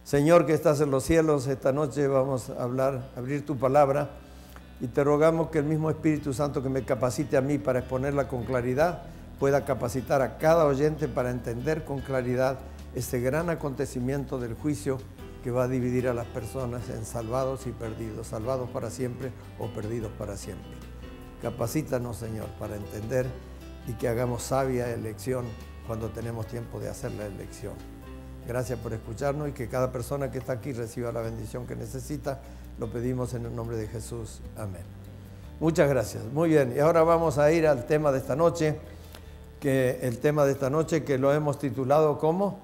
Señor que estás en los cielos, esta noche vamos a abrir tu palabra y te rogamos que el mismo Espíritu Santo que me capacite a mí para exponerla con claridad, pueda capacitar a cada oyente para entender con claridad este gran acontecimiento del juicio que va a dividir a las personas en salvados y perdidos, salvados para siempre o perdidos para siempre. Capacítanos, Señor, para entender y que hagamos sabia elección cuando tenemos tiempo de hacer la elección. Gracias por escucharnos y que cada persona que está aquí reciba la bendición que necesita. Lo pedimos en el nombre de Jesús. Amén. Muchas gracias. Muy bien, y ahora vamos a ir al tema de esta noche, que lo hemos titulado como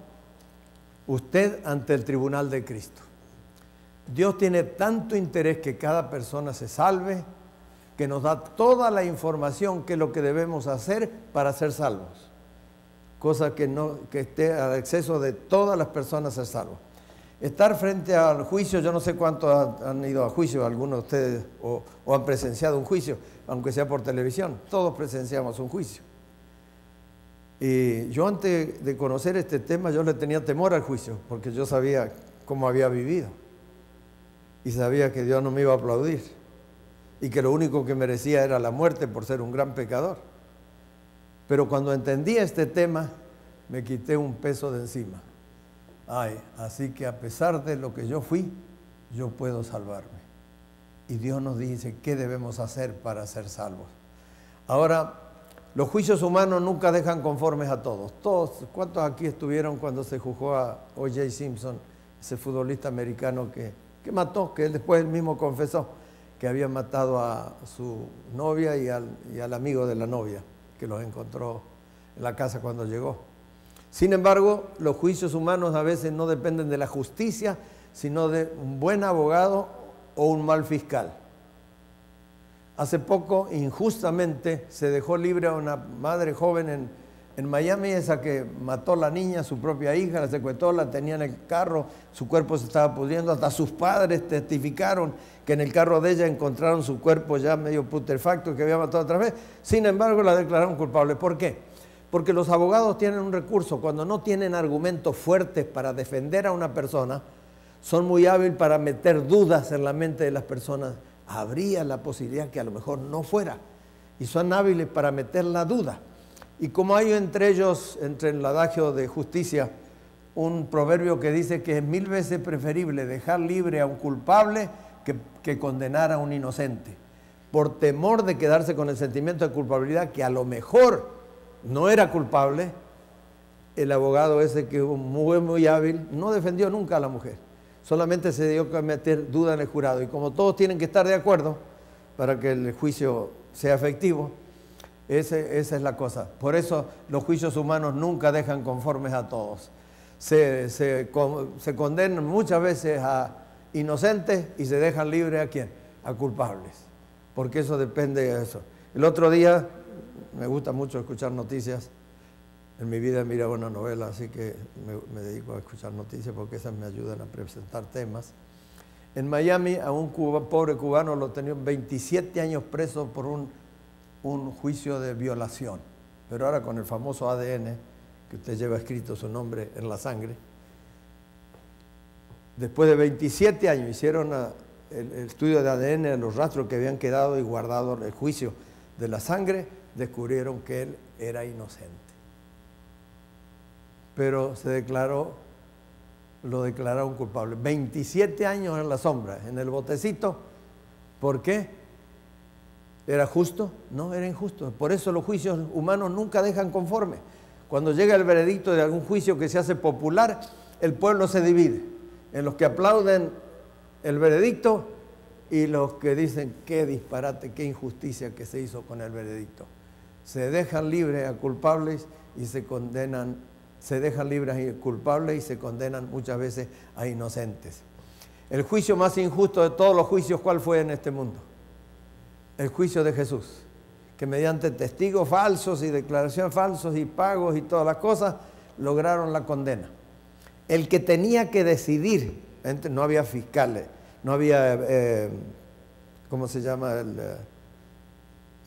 Usted ante el tribunal de Cristo. Dios tiene tanto interés que cada persona se salve, que nos da toda la información que es lo que debemos hacer para ser salvos. Cosa que esté al acceso de todas las personas a ser salvos. Estar frente al juicio, yo no sé cuántos han ido a juicio, algunos de ustedes, o han presenciado un juicio, aunque sea por televisión, todos presenciamos un juicio. Y yo antes de conocer este tema, yo le tenía temor al juicio, porque yo sabía cómo había vivido. Y sabía que Dios no me iba a aplaudir. Y que lo único que merecía era la muerte por ser un gran pecador. Pero cuando entendí este tema, me quité un peso de encima. Así que a pesar de lo que yo fui, yo puedo salvarme. Y Dios nos dice qué debemos hacer para ser salvos. Ahora, los juicios humanos nunca dejan conformes a todos. ¿Cuántos aquí estuvieron cuando se juzgó a O.J. Simpson, ese futbolista americano que mató, que él después mismo confesó que había matado a su novia y al amigo de la novia, que los encontró en la casa cuando llegó? Sin embargo, los juicios humanos a veces no dependen de la justicia, sino de un buen abogado o un mal fiscal. Hace poco, injustamente, se dejó libre a una madre joven en Miami, esa que mató a la niña, su propia hija, la secuestró, la tenía en el carro, su cuerpo se estaba pudriendo, hasta sus padres testificaron que en el carro de ella encontraron su cuerpo ya medio putrefacto, que había matado otra vez. Sin embargo, la declararon culpable. ¿Por qué? Porque los abogados tienen un recurso, cuando no tienen argumentos fuertes para defender a una persona, son muy hábiles para meter dudas en la mente de las personas. Habría la posibilidad que a lo mejor no fuera, y son hábiles para meter la duda. Y como hay entre ellos, entre el adagio de justicia, un proverbio que dice que es 1000 veces preferible dejar libre a un culpable que condenar a un inocente, por temor de quedarse con el sentimiento de culpabilidad, que a lo mejor no era culpable. El abogado ese, que fue muy hábil, no defendió nunca a la mujer, solamente se dio que meter duda en el jurado. Y como todos tienen que estar de acuerdo para que el juicio sea efectivo, esa es la cosa. Por eso los juicios humanos nunca dejan conformes a todos. Se condenan muchas veces a inocentes y se dejan libres ¿a quién? A culpables, porque eso depende de eso. El otro día, me gusta mucho escuchar noticias. En mi vida he mirado una novela, así que me dedico a escuchar noticias porque esas me ayudan a presentar temas. En Miami a un pobre cubano lo tenían 27 años preso por un juicio de violación. Pero ahora con el famoso ADN, que usted lleva escrito su nombre en la sangre, después de 27 años hicieron el estudio de ADN de los rastros que habían quedado y guardado el juicio de la sangre, descubrieron que él era inocente. Pero lo declararon culpable. 27 años en la sombra, en el botecito. ¿Por qué? ¿Era justo? No, era injusto. Por eso los juicios humanos nunca dejan conforme. Cuando llega el veredicto de algún juicio que se hace popular, el pueblo se divide en los que aplauden el veredicto y los que dicen qué disparate, qué injusticia que se hizo con el veredicto. Se dejan libres a culpables y se condenan, se dejan libres a culpables y se condenan muchas veces a inocentes. El juicio más injusto de todos los juicios, ¿cuál fue en este mundo? El juicio de Jesús, que mediante testigos falsos y declaraciones falsas y pagos y todas las cosas, lograron la condena. El que tenía que decidir, no había fiscales, no había, ¿cómo se llama?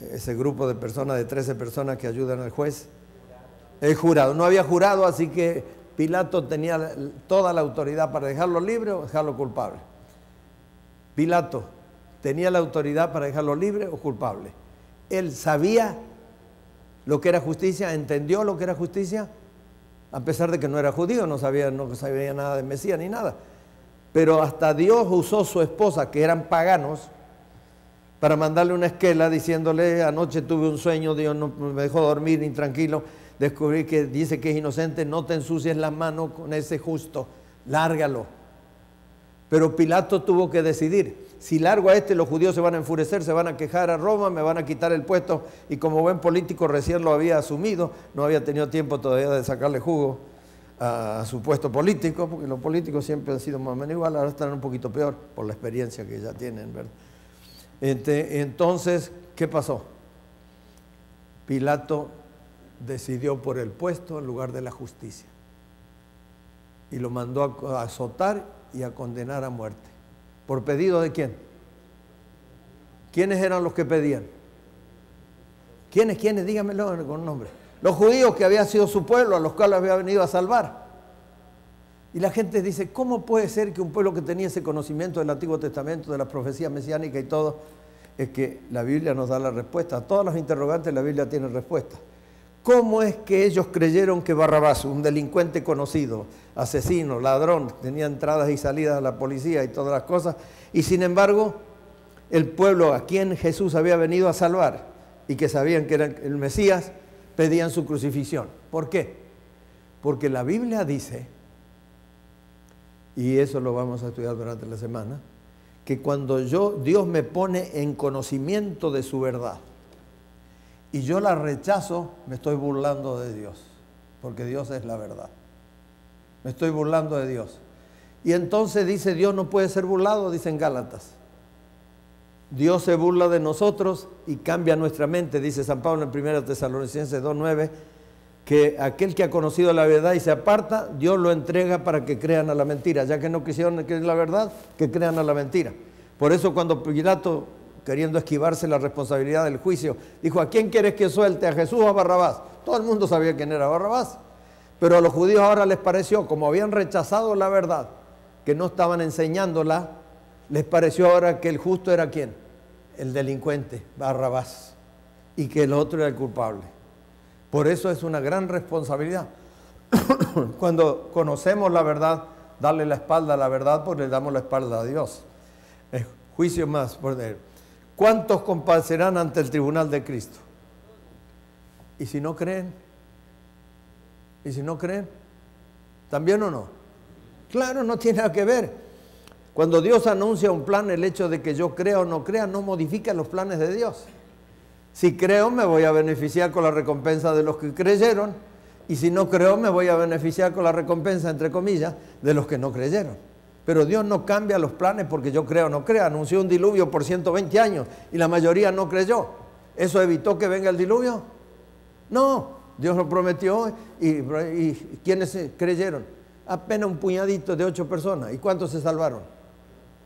Ese grupo de personas, de 13 personas que ayudan al juez. El jurado, no había jurado, así que Pilato tenía toda la autoridad para dejarlo libre o dejarlo culpable. Pilato tenía la autoridad para dejarlo libre o culpable. Él sabía lo que era justicia, entendió lo que era justicia, a pesar de que no era judío, no sabía nada de Mesías ni nada. Pero hasta Dios usó su esposa, que eran paganos, para mandarle una esquela diciéndole: anoche tuve un sueño, Dios no me dejó dormir ni tranquilo, descubrí que dice que es inocente, no te ensucies las manos con ese justo, lárgalo. Pero Pilato tuvo que decidir: si largo a este, los judíos se van a enfurecer, se van a quejar a Roma, me van a quitar el puesto, y como buen político recién lo había asumido, no había tenido tiempo todavía de sacarle jugo a su puesto político, porque los políticos siempre han sido más o menos igual, ahora están un poquito peor por la experiencia que ya tienen, ¿verdad? Entonces, ¿qué pasó? Pilato decidió por el puesto en lugar de la justicia y lo mandó a azotar y a condenar a muerte. ¿Por pedido de quién? ¿Quiénes eran los que pedían? ¿Quiénes? Dígamelo con nombre. Los judíos, que había sido su pueblo, a los cuales había venido a salvar. Y la gente dice: ¿cómo puede ser que un pueblo que tenía ese conocimiento del Antiguo Testamento, de las profecías mesiánicas y todo? Es que la Biblia nos da la respuesta. A todos los interrogantes la Biblia tiene respuesta. ¿Cómo es que ellos creyeron que Barrabás, un delincuente conocido, asesino, ladrón, tenía entradas y salidas a la policía y todas las cosas, y sin embargo el pueblo a quien Jesús había venido a salvar y que sabían que era el Mesías, pedían su crucifixión? ¿Por qué? Porque la Biblia dice, y eso lo vamos a estudiar durante la semana, que cuando Dios me pone en conocimiento de su verdad y yo la rechazo, me estoy burlando de Dios, porque Dios es la verdad. Me estoy burlando de Dios. Y entonces dice: Dios no puede ser burlado, dicen Gálatas. Dios se burla de nosotros y cambia nuestra mente, dice San Pablo en 1 Tesalonicenses 2:9, que aquel que ha conocido la verdad y se aparta, Dios lo entrega para que crean a la mentira, ya que no quisieron creer la verdad, que crean a la mentira. Por eso cuando Pilato, queriendo esquivarse la responsabilidad del juicio, dijo: ¿a quién quieres que suelte? ¿A Jesús o a Barrabás? Todo el mundo sabía quién era Barrabás, pero a los judíos ahora les pareció, como habían rechazado la verdad, que no estaban enseñándola, les pareció ahora que el justo era ¿quién? El delincuente, Barrabás, y que el otro era el culpable. Por eso es una gran responsabilidad. Cuando conocemos la verdad, darle la espalda a la verdad, porque le damos la espalda a Dios. Juicio más por él. ¿Cuántos comparecerán ante el tribunal de Cristo? ¿Y si no creen? ¿Y si no creen? ¿También o no? Claro, no tiene nada que ver. Cuando Dios anuncia un plan, el hecho de que yo crea o no crea no modifica los planes de Dios. Si creo, me voy a beneficiar con la recompensa de los que creyeron, y si no creo, me voy a beneficiar con la recompensa, entre comillas, de los que no creyeron. Pero Dios no cambia los planes porque yo crea o no crea. Anunció un diluvio por 120 años y la mayoría no creyó. ¿Eso evitó que venga el diluvio? No, Dios lo prometió y ¿quiénes creyeron? Apenas un puñadito de 8 personas. ¿Y cuántos se salvaron?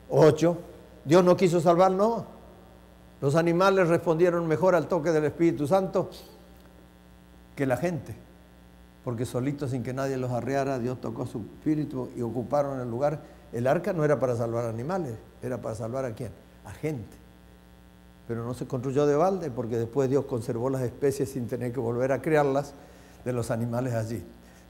8. ¿Dios no quiso salvar? No. Los animales respondieron mejor al toque del Espíritu Santo que la gente, porque solitos, sin que nadie los arreara, Dios tocó su espíritu y ocuparon el lugar. El arca no era para salvar animales, era para salvar ¿a quién? A gente. Pero no se construyó de balde, porque después Dios conservó las especies sin tener que volver a crearlas de los animales allí.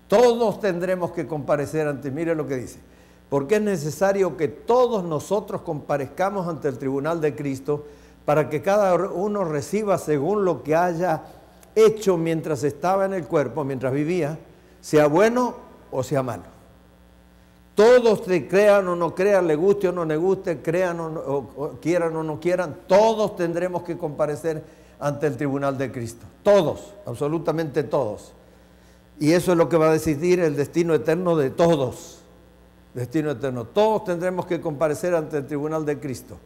Todos tendremos que comparecer ante, mire lo que dice, porque es necesario que todos nosotros comparezcamos ante el tribunal de Cristo, para que cada uno reciba según lo que haya hecho mientras estaba en el cuerpo, mientras vivía, sea bueno o sea malo. Todos te crean o no crean, le guste o no le guste, crean o quieran o no quieran, todos tendremos que comparecer ante el tribunal de Cristo. Todos, absolutamente todos. Y eso es lo que va a decidir el destino eterno de todos. Destino eterno. Todos tendremos que comparecer ante el tribunal de Cristo.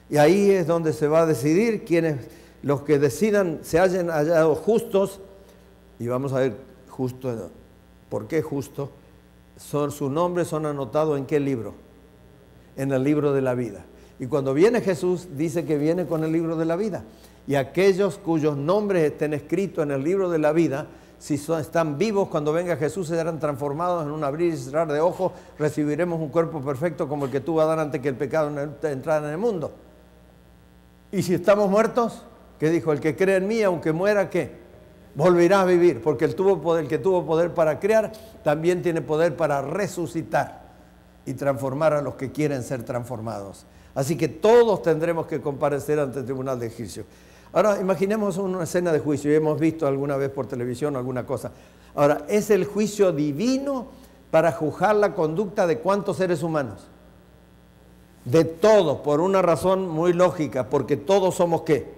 Y ahí es donde se va a decidir quiénes, los que decidan, se hayan hallado justos. Y vamos a ver justo, ¿por qué justo? Sus nombres son anotados ¿en qué libro? En el libro de la vida. Y cuando viene Jesús, dice que viene con el libro de la vida. Y aquellos cuyos nombres estén escritos en el libro de la vida Si están vivos, cuando venga Jesús serán transformados en un abrir y cerrar de ojos, recibiremos un cuerpo perfecto como el que tuvo Adán antes que el pecado entrara en el mundo. Y si estamos muertos, ¿qué dijo? El que cree en mí, aunque muera, ¿qué? Volverá a vivir, porque el que tuvo poder para crear, también tiene poder para resucitar y transformar a los que quieren ser transformados. Así que todos tendremos que comparecer ante el tribunal de juicio. Ahora, imaginemos una escena de juicio, y hemos visto alguna vez por televisión alguna cosa. Ahora, ¿es el juicio divino para juzgar la conducta de cuántos seres humanos? De todos, por una razón muy lógica, porque todos somos ¿qué?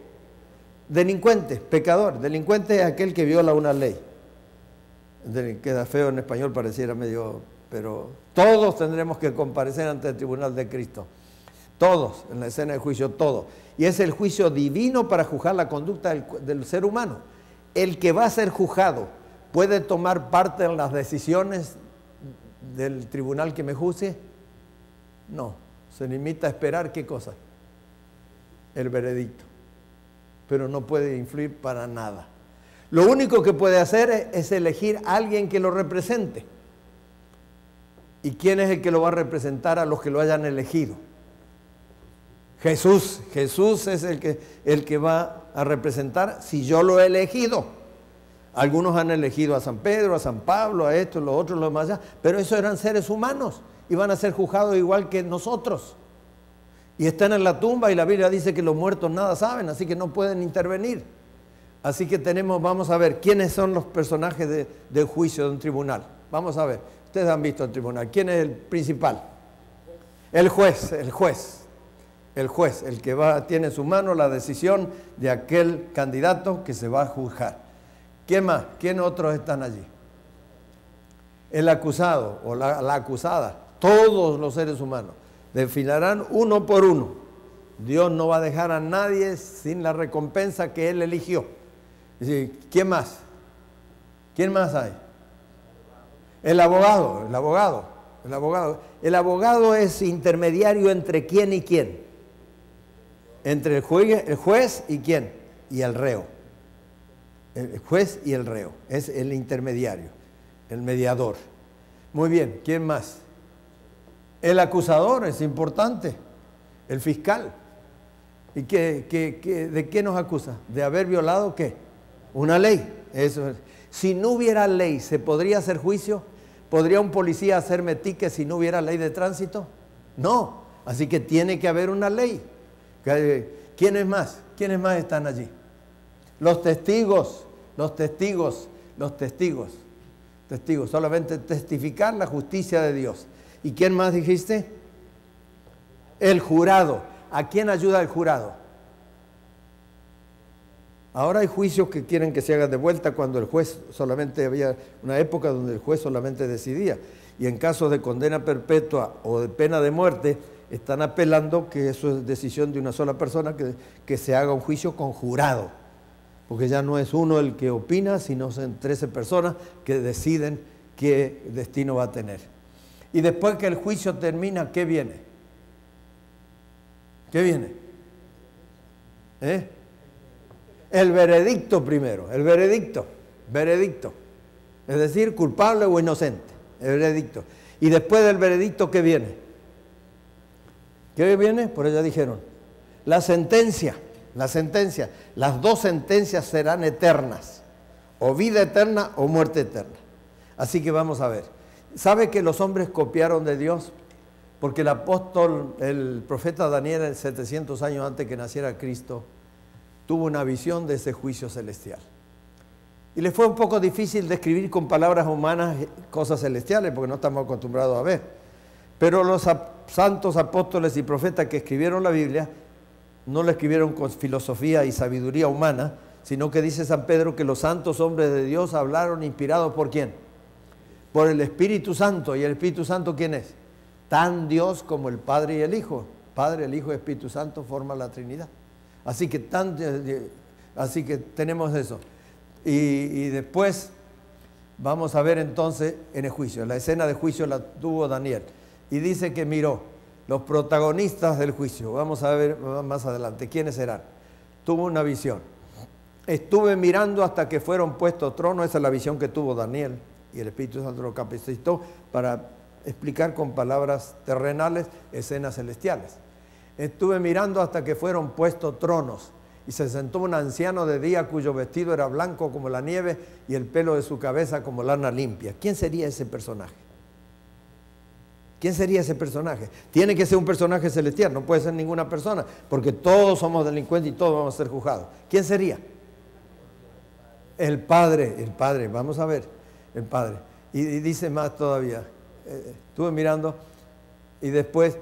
Delincuentes, pecador. Delincuente es aquel que viola una ley. Queda feo en español, pareciera medio, pero todos tendremos que comparecer ante el tribunal de Cristo. Todos, en la escena de juicio, todos. Y es el juicio divino para juzgar la conducta del ser humano. El que va a ser juzgado puede tomar parte en las decisiones del tribunal que me juzgue. No, se limita a esperar ¿qué cosa? El veredicto. Pero no puede influir para nada. Lo único que puede hacer es elegir a alguien que lo represente. ¿Y quién es el que lo va a representar a los que lo hayan elegido? Jesús. Jesús es el que va a representar si yo lo he elegido. Algunos han elegido a San Pedro, a San Pablo, a esto, los otros, los más allá, pero esos eran seres humanos y van a ser juzgados igual que nosotros. Y están en la tumba y la Biblia dice que los muertos nada saben, así que no pueden intervenir. Así que vamos a ver quiénes son los personajes del juicio de un tribunal. Vamos a ver, ustedes han visto el tribunal. ¿Quién es el principal? El juez, el que tiene en su mano la decisión de aquel candidato que se va a juzgar. ¿Quién más? ¿Quién otros están allí? El acusado o la acusada, todos los seres humanos. Desfilarán uno por uno. Dios no va a dejar a nadie sin la recompensa que Él eligió. ¿Quién más? ¿Quién más hay? El abogado. El abogado es intermediario entre quién y quién. Entre el juez y quién. Y el reo. El juez y el reo. Es el intermediario, el mediador. Muy bien, ¿quién más? El acusador es importante, el fiscal. ¿Y de qué nos acusa? ¿De haber violado qué? Una ley. Eso es. Si no hubiera ley, ¿se podría hacer juicio? ¿Podría un policía hacerme ticket si no hubiera ley de tránsito? No. Así que tiene que haber una ley. ¿Quiénes más? ¿Quiénes más están allí? Los testigos. Solamente testificar la justicia de Dios. ¿Y quién más dijiste? El jurado. ¿A quién ayuda el jurado? Ahora hay juicios que quieren que se hagan de vuelta cuando el juez solamente había una época donde el juez solamente decidía. Y en caso de condena perpetua o de pena de muerte, están apelando que eso es decisión de una sola persona, que se haga un juicio con jurado. Porque ya no es uno el que opina, sino son 13 personas que deciden qué destino va a tener. Y después que el juicio termina, ¿qué viene? ¿Qué viene? El veredicto primero, el veredicto. Es decir, culpable o inocente, el veredicto. Y después del veredicto, ¿qué viene? ¿Qué viene? Por allá dijeron, la sentencia. Las dos sentencias serán eternas, o vida eterna o muerte eterna. Así que vamos a ver. ¿Sabe que los hombres copiaron de Dios? Porque el profeta Daniel, 700 años antes que naciera Cristo, tuvo una visión de ese juicio celestial. Y le fue un poco difícil describir con palabras humanas cosas celestiales, porque no estamos acostumbrados a ver. Pero los santos apóstoles y profetas que escribieron la Biblia, no la escribieron con filosofía y sabiduría humana, sino que dice San Pedro que los santos hombres de Dios hablaron inspirados ¿por quién? Por el Espíritu Santo. ¿Y el Espíritu Santo quién es? Tan Dios como el Padre y el Hijo. Padre, el Hijo y el Espíritu Santo forman la Trinidad. Así que tenemos eso. Y después vamos a ver entonces en el juicio. La escena de juicio la tuvo Daniel. Y dice que miró los protagonistas del juicio. Vamos a ver más adelante quiénes serán. Tuvo una visión. Estuve mirando hasta que fueron puestos tronos. Esa es la visión que tuvo Daniel, y el Espíritu Santo lo capacitó para explicar con palabras terrenales escenas celestiales. Estuve mirando hasta que fueron puestos tronos, y se sentó un anciano de día cuyo vestido era blanco como la nieve y el pelo de su cabeza como lana limpia. ¿Quién sería ese personaje? ¿Quién sería ese personaje? Tiene que ser un personaje celestial, no puede ser ninguna persona, porque todos somos delincuentes y todos vamos a ser juzgados. ¿Quién sería? El Padre, vamos a ver, el Padre. Y dice más todavía, estuve mirando, y después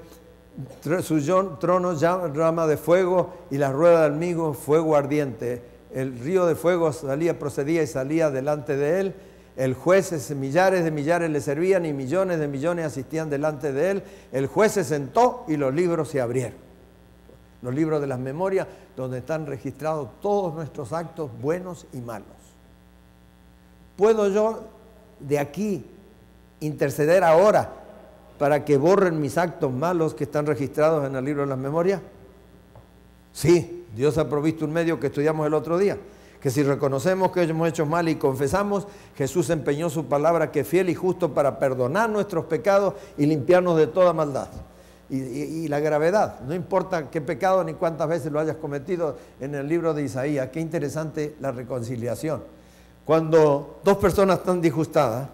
su trono llama de fuego y la rueda del migo fuego ardiente. El río de fuego procedía y salía delante de él. El juez, millares de millares le servían y millones de millones asistían delante de él. El juez se sentó y los libros se abrieron. Los libros de las memorias, donde están registrados todos nuestros actos buenos y malos. ¿Puedo yo de aquí interceder ahora para que borren mis actos malos que están registrados en el libro de las memorias? Sí, Dios ha provisto un medio que estudiamos el otro día, que si reconocemos que hemos hecho mal y confesamos, Jesús empeñó su palabra que es fiel y justo para perdonar nuestros pecados y limpiarnos de toda maldad. Y la gravedad, no importa qué pecado ni cuántas veces lo hayas cometido, en el libro de Isaías, qué interesante la reconciliación. Cuando dos personas están disgustadas,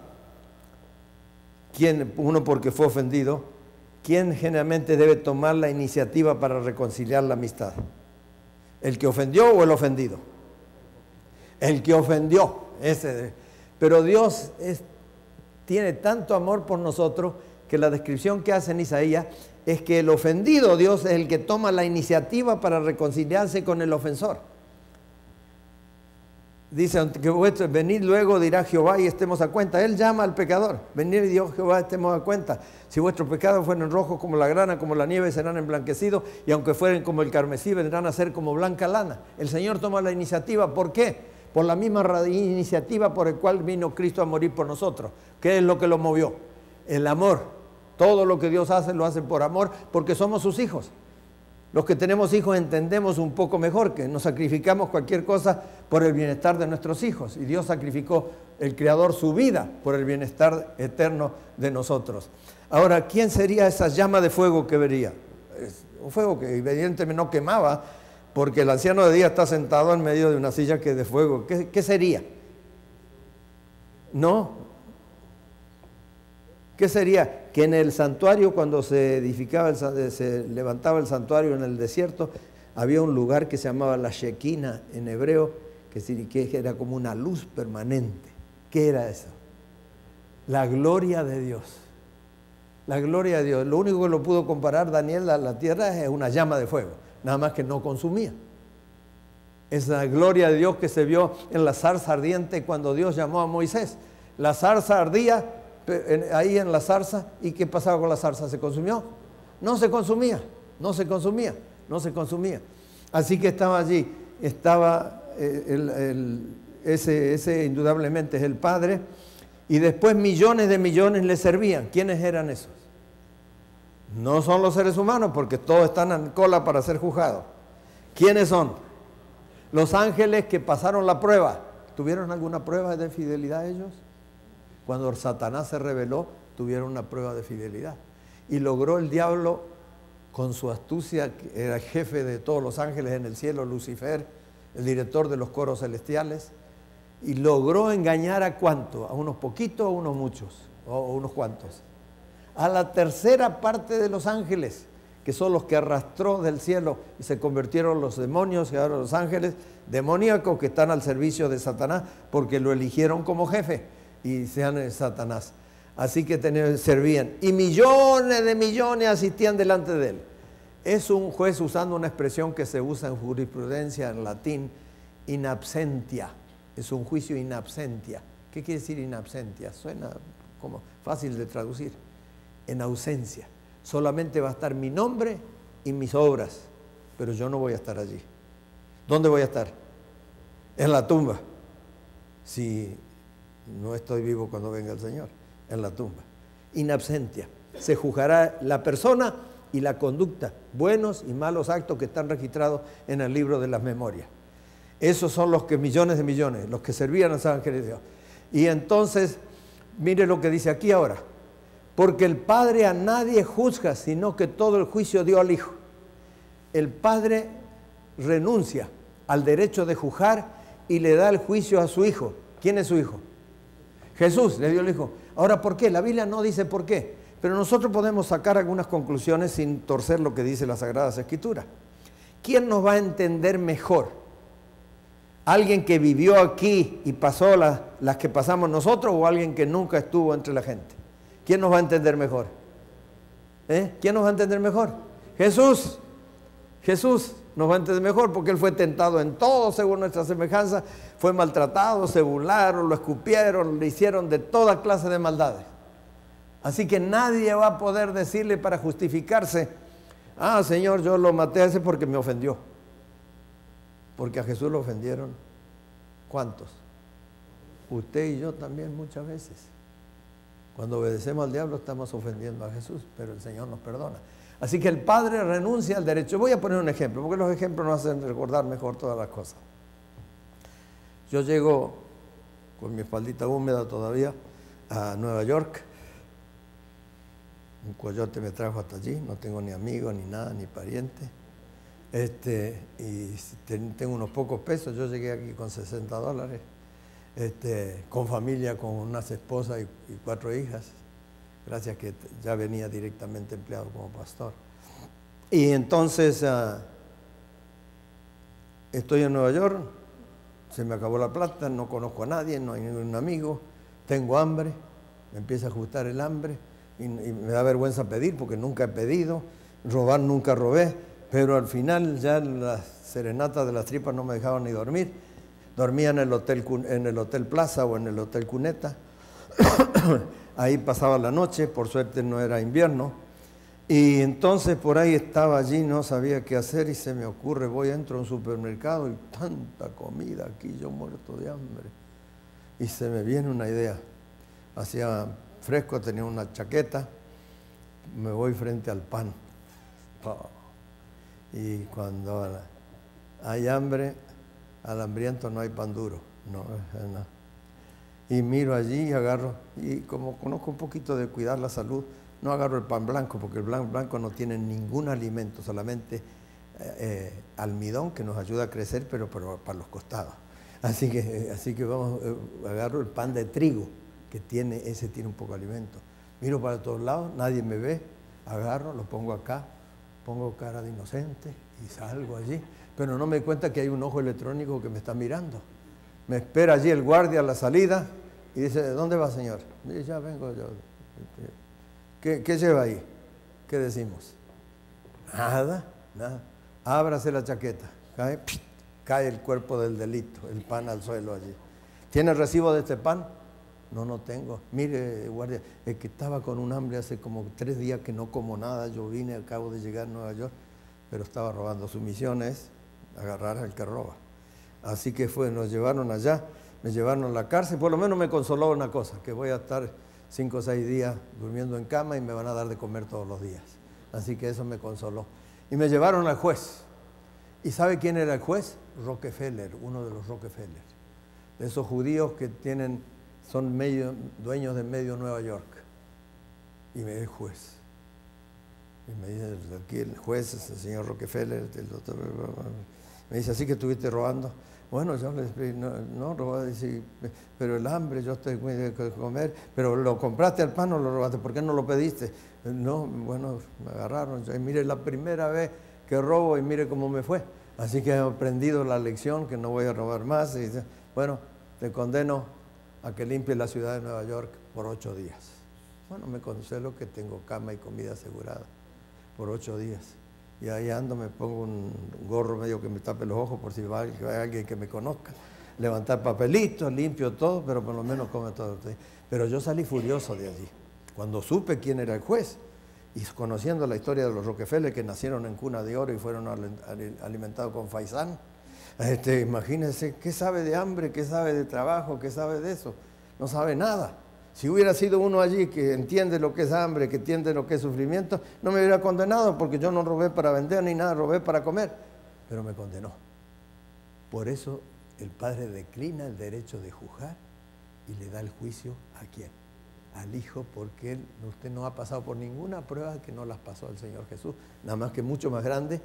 uno porque fue ofendido, ¿quién generalmente debe tomar la iniciativa para reconciliar la amistad? ¿El que ofendió o el ofendido? El que ofendió. Pero Dios tiene tanto amor por nosotros que la descripción que hace en Isaías es que el ofendido, Dios, es el que toma la iniciativa para reconciliarse con el ofensor. Dice que venid luego, dirá Jehová, y estemos a cuenta. Él llama al pecador. Venid, Dios Jehová, estemos a cuenta. Si vuestros pecados fueren rojos como la grana, como la nieve, serán emblanquecidos, y aunque fueren como el carmesí, vendrán a ser como blanca lana. El Señor toma la iniciativa. ¿Por qué? Por la misma iniciativa por el cual vino Cristo a morir por nosotros. ¿Qué es lo que lo movió? El amor. Todo lo que Dios hace, lo hace por amor, porque somos sus hijos. Los que tenemos hijos entendemos un poco mejor que nos sacrificamos cualquier cosa por el bienestar de nuestros hijos. Y Dios sacrificó, el Creador, su vida por el bienestar eterno de nosotros. Ahora, ¿quién sería esa llama de fuego que vería? Es un fuego que evidentemente no quemaba, porque el anciano de día está sentado en medio de una silla que es de fuego. ¿Qué sería? ¿No? ¿Qué sería? Que en el santuario, cuando se edificaba, se levantaba el santuario en el desierto, había un lugar que se llamaba la Shekinah en hebreo, que era como una luz permanente. ¿Qué era eso? La gloria de Dios. La gloria de Dios. Lo único que lo pudo comparar Daniel a la tierra es una llama de fuego, nada más que no consumía. Esa gloria de Dios que se vio en la zarza ardiente cuando Dios llamó a Moisés. La zarza ardía ahí en la zarza, ¿y qué pasaba con la zarza? ¿Se consumió? No se consumía, no se consumía, no se consumía. Así que estaba allí, estaba ese indudablemente es el Padre, y después millones de millones le servían. ¿Quiénes eran esos? No son los seres humanos, porque todos están en cola para ser juzgados. ¿Quiénes son? Los ángeles que pasaron la prueba. ¿Tuvieron alguna prueba de fidelidad ellos? Cuando Satanás se rebeló, tuvieron una prueba de fidelidad. Y logró el diablo, con su astucia, que era jefe de todos los ángeles en el cielo, Lucifer, el director de los coros celestiales, y logró engañar ¿a cuánto? ¿A unos poquitos o a unos muchos? ¿O unos cuantos? A la tercera parte de los ángeles, que son los que arrastró del cielo y se convirtieron los demonios, y ahora los ángeles demoníacos que están al servicio de Satanás, porque lo eligieron como jefe. Y sean Satanás. Así que servían. Y millones de millones asistían delante de él. Es un juez usando una expresión que se usa en jurisprudencia en latín, in absentia. Es un juicio in absentia. ¿Qué quiere decir in absentia? Suena como fácil de traducir. En ausencia. Solamente va a estar mi nombre y mis obras, pero yo no voy a estar allí. ¿Dónde voy a estar? En la tumba. Si no estoy vivo cuando venga el Señor, en la tumba. In absentia. Se juzgará la persona y la conducta, buenos y malos actos que están registrados en el libro de las memorias. Esos son los que millones de millones, los que servían a los ángeles de Dios. Y entonces, mire lo que dice aquí ahora. Porque el Padre a nadie juzga, sino que todo el juicio dio al Hijo. El Padre renuncia al derecho de juzgar y le da el juicio a su Hijo. ¿Quién es su Hijo? Jesús le dio el Hijo. Ahora, ¿por qué? La Biblia no dice por qué, pero nosotros podemos sacar algunas conclusiones sin torcer lo que dice las Sagradas Escrituras. ¿Quién nos va a entender mejor? ¿Alguien que vivió aquí y pasó las que pasamos nosotros o alguien que nunca estuvo entre la gente? ¿Quién nos va a entender mejor? ¿Quién nos va a entender mejor? Jesús. Jesús nos va a entender mejor porque Él fue tentado en todo según nuestra semejanza, fue maltratado, se burlaron, lo escupieron, le hicieron de toda clase de maldades. Así que nadie va a poder decirle para justificarse, ah, Señor, yo lo maté a ese porque me ofendió. Porque a Jesús lo ofendieron. ¿Cuántos? Usted y yo también muchas veces. Cuando obedecemos al diablo estamos ofendiendo a Jesús, pero el Señor nos perdona. Así que el Padre renuncia al derecho. Voy a poner un ejemplo, porque los ejemplos nos hacen recordar mejor todas las cosas. Yo llego con mi espaldita húmeda todavía a Nueva York. Un coyote me trajo hasta allí, no tengo ni amigos, ni nada, ni pariente. Y tengo unos pocos pesos. Yo llegué aquí con $60, con familia, con unas esposas y 4 hijas. Gracias que ya venía directamente empleado como pastor. Y entonces estoy en Nueva York, se me acabó la plata, no conozco a nadie, no hay ningún amigo, tengo hambre, me empieza a ajustar el hambre y me da vergüenza pedir porque nunca he pedido, robar nunca robé, pero al final ya las serenatas de las tripas no me dejaban ni dormir. Dormía en el Hotel Plaza o en el Hotel Cuneta. Ahí pasaba la noche, por suerte no era invierno. Y entonces por ahí estaba allí, no sabía qué hacer y se me ocurre, entro a un supermercado y tanta comida aquí, yo muerto de hambre. Y se me viene una idea. Hacía fresco, tenía una chaqueta, me voy frente al pan. Y cuando hay hambre, al hambriento no hay pan duro. No. Y miro allí y agarro, y como conozco un poquito de cuidar la salud, no agarro el pan blanco, porque el pan blanco no tiene ningún alimento, solamente almidón que nos ayuda a crecer, pero para los costados. Así que agarro el pan de trigo, que ese tiene un poco de alimento. Miro para todos lados, nadie me ve, agarro, lo pongo acá, pongo cara de inocente y salgo allí, pero no me doy cuenta que hay un ojo electrónico que me está mirando. Me espera allí el guardia a la salida y dice, ¿dónde va, señor? Dice, ya vengo yo. ¿Qué lleva ahí? ¿Qué decimos? Nada. Ábrase la chaqueta. Cae el cuerpo del delito, el pan al suelo allí. ¿Tiene recibo de este pan? No tengo. Mire, guardia, es que estaba con un hambre hace como 3 días que no como nada. Yo vine, acabo de llegar a Nueva York, pero estaba robando. Su misión es agarrar al que roba. Así que nos llevaron allá, me llevaron a la cárcel. Por lo menos me consoló una cosa, que voy a estar 5 o 6 días durmiendo en cama y me van a dar de comer todos los días. Así que eso me consoló. Y me llevaron al juez. ¿Y sabe quién era el juez? Rockefeller, uno de los Rockefeller. De esos judíos que son dueños de medio Nueva York. Y me dice el juez. Y me dice, aquí el juez es el señor Rockefeller, el doctor. Me dice, ¿así que estuviste robando? Bueno, yo le expliqué, no robé, pero el hambre, yo estoy muy de comer, pero ¿lo compraste al pan o lo robaste? ¿Por qué no lo pediste? No, bueno, me agarraron. Y mire, la primera vez que robo y mire cómo me fue. Así que he aprendido la lección, que no voy a robar más. Y dice, bueno, te condeno a que limpie la ciudad de Nueva York por 8 días. Bueno, me consuelo que tengo cama y comida asegurada por 8 días. Y ahí ando, me pongo un gorro medio que me tape los ojos por si va alguien que me conozca. Levantar papelitos, limpio todo, pero por lo menos come todo. Pero yo salí furioso de allí. Cuando supe quién era el juez, y conociendo la historia de los Rockefeller, que nacieron en cuna de oro y fueron alimentados con faisán, imagínense, ¿qué sabe de hambre? ¿Qué sabe de trabajo? ¿Qué sabe de eso? No sabe nada. Si hubiera sido uno allí que entiende lo que es hambre, que entiende lo que es sufrimiento, no me hubiera condenado porque yo no robé para vender ni nada, robé para comer. Pero me condenó. Por eso el Padre declina el derecho de juzgar y le da el juicio ¿a quién? Al Hijo, porque usted no ha pasado por ninguna prueba que no las pasó el Señor Jesús, nada más que mucho más grande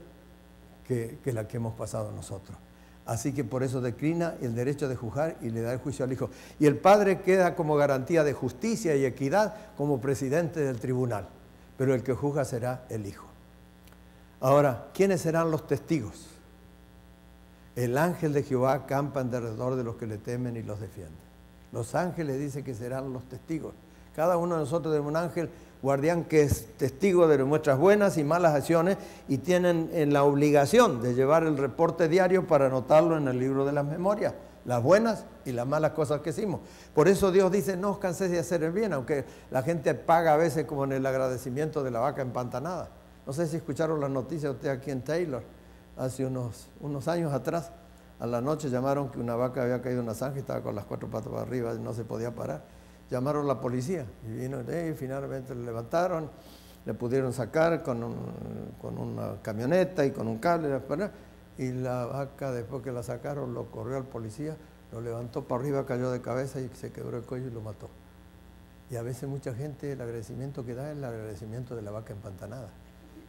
que la que hemos pasado nosotros. Así que por eso declina el derecho de juzgar y le da el juicio al Hijo. Y el Padre queda como garantía de justicia y equidad como presidente del tribunal, pero el que juzga será el Hijo. Ahora, ¿quiénes serán los testigos? El ángel de Jehová acampa en derredor de los que le temen y los defiende. Los ángeles dicen que serán los testigos. Cada uno de nosotros tenemos un ángel guardián que es testigo de nuestras buenas y malas acciones y tienen la obligación de llevar el reporte diario para anotarlo en el libro de las memorias, las buenas y las malas cosas que hicimos. Por eso Dios dice, no os canséis de hacer el bien, aunque la gente paga a veces como en el agradecimiento de la vaca empantanada. No sé si escucharon las noticias ustedes aquí en Taylor, hace unos años atrás, a la noche llamaron que una vaca había caído en una zanja y estaba con las 4 patas para arriba y no se podía parar. Llamaron a la policía y vino y finalmente le levantaron, le pudieron sacar con una camioneta y con un cable, y la vaca después que la sacaron lo corrió al policía, lo levantó para arriba, cayó de cabeza y se quebró el cuello y lo mató. Y a veces mucha gente el agradecimiento que da es el agradecimiento de la vaca empantanada,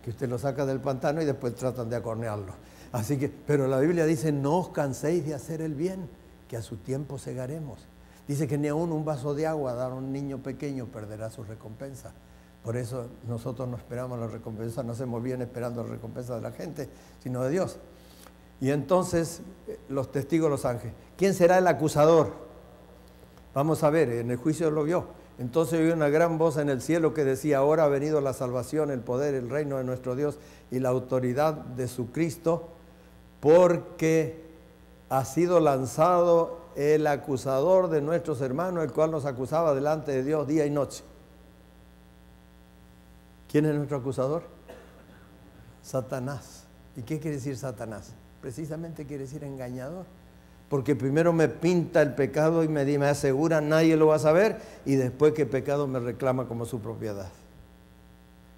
que usted lo saca del pantano y después tratan de acornearlo. Así que, pero la Biblia dice, no os canséis de hacer el bien, que a su tiempo segaremos. Dice que ni aún un vaso de agua dar a un niño pequeño perderá su recompensa. Por eso nosotros no esperamos la recompensa, no hacemos bien esperando la recompensa de la gente, sino de Dios. Y entonces los testigos, los ángeles. ¿Quién será el acusador? Vamos a ver, en el juicio lo vio. Entonces oí una gran voz en el cielo que decía, ahora ha venido la salvación, el poder, el reino de nuestro Dios y la autoridad de su Cristo, porque ha sido lanzado el acusador de nuestros hermanos, el cual nos acusaba delante de Dios día y noche. ¿Quién es nuestro acusador? Satanás. ¿Y qué quiere decir Satanás? Precisamente quiere decir engañador. Porque primero me pinta el pecado y me asegura nadie lo va a saber, y después que el pecado me reclama como su propiedad.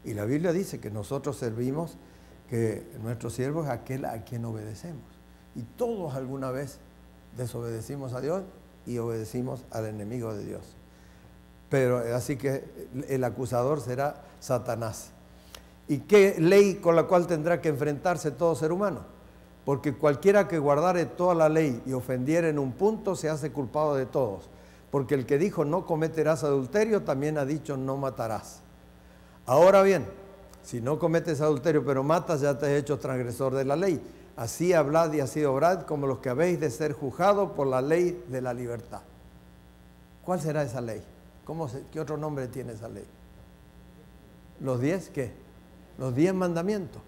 Y la Biblia dice que nosotros servimos, que nuestro siervo es aquel a quien obedecemos. Y todos alguna vez desobedecimos a Dios y obedecimos al enemigo de Dios. Pero así que el acusador será Satanás. ¿Y qué ley con la cual tendrá que enfrentarse todo ser humano? Porque cualquiera que guardare toda la ley y ofendiere en un punto se hace culpado de todos. Porque el que dijo no cometerás adulterio también ha dicho no matarás. Ahora bien, si no cometes adulterio pero matas, ya te has hecho transgresor de la ley. Así hablad y así obrad como los que habéis de ser juzgados por la ley de la libertad. ¿Cuál será esa ley? ¿Qué otro nombre tiene esa ley? ¿Los 10 qué? Los 10 mandamientos.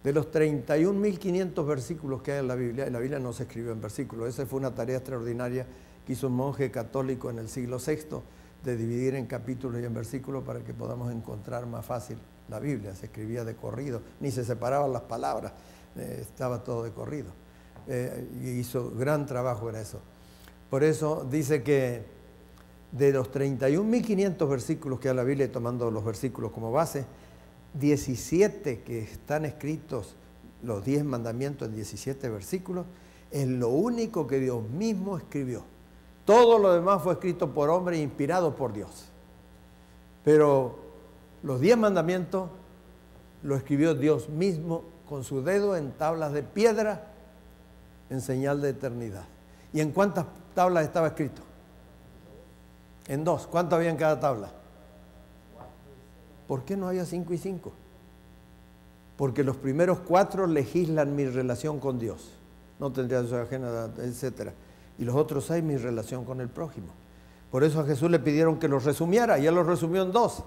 De los 31.500 versículos que hay en la Biblia no se escribió en versículos. Esa fue una tarea extraordinaria que hizo un monje católico en el siglo VI, de dividir en capítulos y en versículos para que podamos encontrar más fácil la Biblia. Se escribía de corrido, ni se separaban las palabras, estaba todo de corrido. Y hizo gran trabajo en eso. Por eso dice que de los 31.500 versículos que hay en la Biblia, tomando los versículos como base, 17 que están escritos, los 10 mandamientos en 17 versículos, es lo único que Dios mismo escribió. Todo lo demás fue escrito por hombres inspirados por Dios. Pero los 10 mandamientos lo escribió Dios mismo con su dedo en tablas de piedra en señal de eternidad. ¿Y en cuántas tablas estaba escrito? En 2. ¿Cuánto había en cada tabla? ¿Por qué no había 5 y 5? Porque los primeros 4 legislan mi relación con Dios. No tendría su ajena, etc. Y los otros 6 mi relación con el prójimo. Por eso a Jesús le pidieron que los resumiera y él los resumió en 2.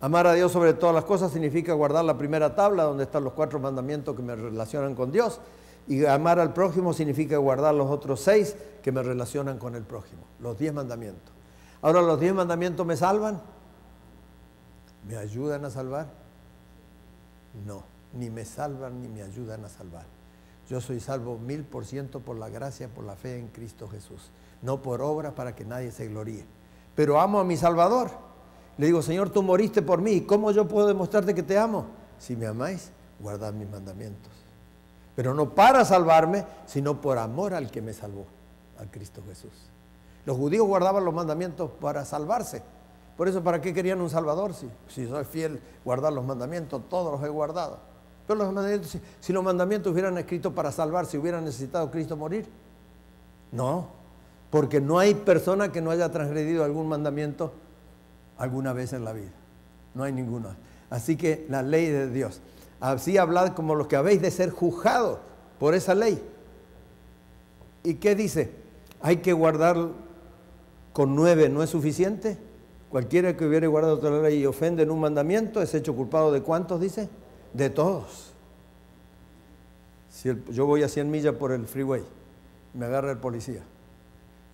Amar a Dios sobre todas las cosas significa guardar la primera tabla donde están los 4 mandamientos que me relacionan con Dios. Y amar al prójimo significa guardar los otros 6 que me relacionan con el prójimo. Los 10 mandamientos. Ahora, ¿los 10 mandamientos me salvan? ¿Me ayudan a salvar? No, ni me salvan ni me ayudan a salvar. Yo soy salvo 1000% por la gracia, por la fe en Cristo Jesús. No por obras para que nadie se gloríe. Pero amo a mi Salvador. Le digo, Señor, tú moriste por mí. ¿Cómo yo puedo demostrarte que te amo? Si me amáis, guardad mis mandamientos. Pero no para salvarme, sino por amor al que me salvó, a Cristo Jesús. Los judíos guardaban los mandamientos para salvarse. Por eso, ¿para qué querían un Salvador? Si soy fiel, guardar los mandamientos, todos los he guardado. Pero los mandamientos, si los mandamientos hubieran escrito para salvarse, ¿hubieran necesitado Cristo morir? No, porque no hay persona que no haya transgredido algún mandamiento alguna vez en la vida. No hay ninguna. Así que la ley de Dios. Así hablad como los que habéis de ser juzgados por esa ley. ¿Y qué dice? Hay que guardar con 9, ¿no es suficiente? Cualquiera que hubiere guardado toda la ley y ofende en un mandamiento es hecho culpado de ¿cuántos dice? De todos. Si yo voy a 100 millas por el freeway, me agarra el policía.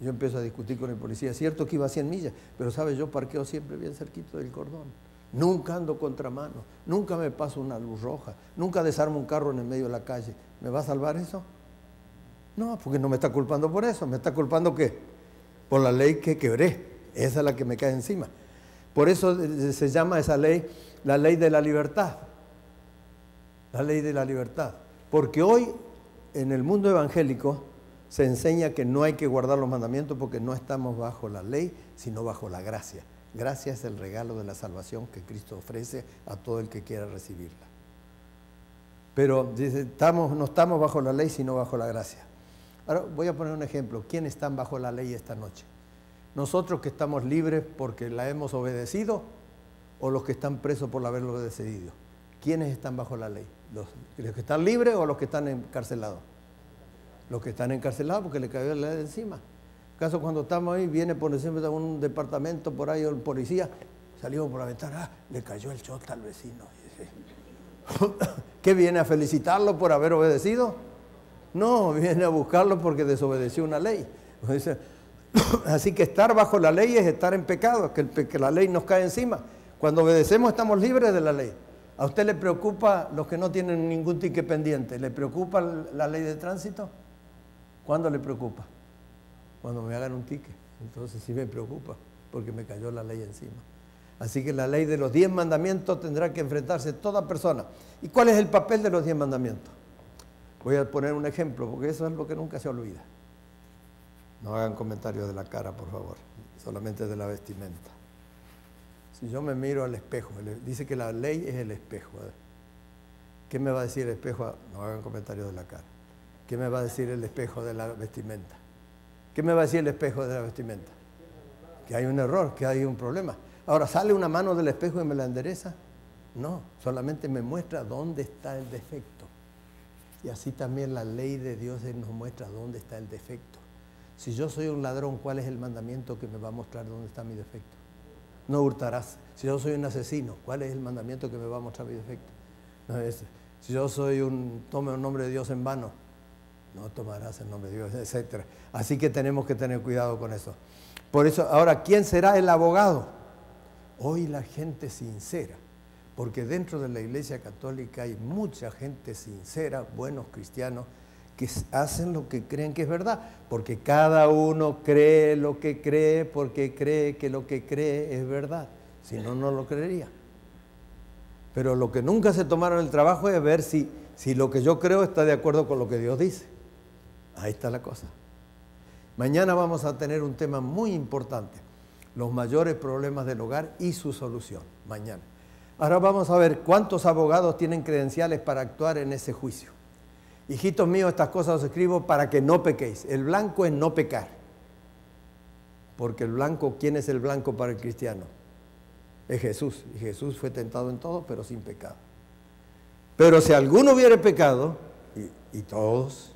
Yo empiezo a discutir con el policía. Es cierto que iba a 100 millas, pero ¿sabes? Yo parqueo siempre bien cerquito del cordón. Nunca ando contramano, nunca me paso una luz roja, nunca desarmo un carro en el medio de la calle. ¿Me va a salvar eso? No, porque no me está culpando por eso. ¿Me está culpando qué? Por la ley que quebré. Esa es la que me cae encima. Por eso se llama esa ley la ley de la libertad. La ley de la libertad. Porque hoy en el mundo evangélico se enseña que no hay que guardar los mandamientos porque no estamos bajo la ley, sino bajo la gracia. Gracia es el regalo de la salvación que Cristo ofrece a todo el que quiera recibirla. Pero dice, no estamos bajo la ley, sino bajo la gracia. Ahora voy a poner un ejemplo. ¿Quiénes están bajo la ley esta noche? ¿Nosotros que estamos libres porque la hemos obedecido o los que están presos por haberlo obedecido? ¿Quiénes están bajo la ley? ¿Los que están libres o los que están encarcelados? Los que están encarcelados porque le cayó la ley encima. ¿Acaso cuando estamos ahí, viene por ejemplo a un departamento por ahí, el policía, salimos por la ventana, le cayó el chota al vecino? ¿Qué viene a felicitarlo por haber obedecido? No, viene a buscarlo porque desobedeció una ley. Así que estar bajo la ley es estar en pecado, que la ley nos cae encima. Cuando obedecemos estamos libres de la ley. ¿A usted le preocupa los que no tienen ningún ticket pendiente? ¿Le preocupa la ley de tránsito? ¿Cuándo le preocupa? Cuando me hagan un ticket. Entonces sí me preocupa, porque me cayó la ley encima. Así que la ley de los 10 mandamientos tendrá que enfrentarse toda persona. ¿Y cuál es el papel de los 10 mandamientos? Voy a poner un ejemplo, porque eso es lo que nunca se olvida. No hagan comentarios de la cara, por favor, solamente de la vestimenta. Si yo me miro al espejo, dice que la ley es el espejo. ¿Qué me va a decir el espejo? No hagan comentarios de la cara. ¿Qué me va a decir el espejo de la vestimenta? ¿Qué me va a decir el espejo de la vestimenta? Que hay un error, que hay un problema. Ahora, ¿sale una mano del espejo y me la endereza? No, solamente me muestra dónde está el defecto. Y así también la ley de Dios nos muestra dónde está el defecto. Si yo soy un ladrón, ¿cuál es el mandamiento que me va a mostrar dónde está mi defecto? No hurtarás. Si yo soy un asesino, ¿cuál es el mandamiento que me va a mostrar mi defecto? No es, si yo soy tome el nombre de Dios en vano, no tomarás el nombre de Dios, etc. Así que tenemos que tener cuidado con eso. Por eso, ahora, ¿quién será el abogado? Hoy la gente sincera, porque dentro de la Iglesia Católica hay mucha gente sincera, buenos cristianos, que hacen lo que creen que es verdad, porque cada uno cree lo que cree, porque cree que lo que cree es verdad, si no, no lo creería. Pero lo que nunca se tomaron el trabajo es ver si lo que yo creo está de acuerdo con lo que Dios dice. Ahí está la cosa. Mañana vamos a tener un tema muy importante, los mayores problemas del hogar y su solución, mañana. Ahora vamos a ver cuántos abogados tienen credenciales para actuar en ese juicio. Hijitos míos, estas cosas os escribo para que no pequéis. El blanco es no pecar. Porque el blanco, ¿quién es el blanco para el cristiano? Es Jesús. Y Jesús fue tentado en todo, pero sin pecado. Pero si alguno hubiere pecado, y todos,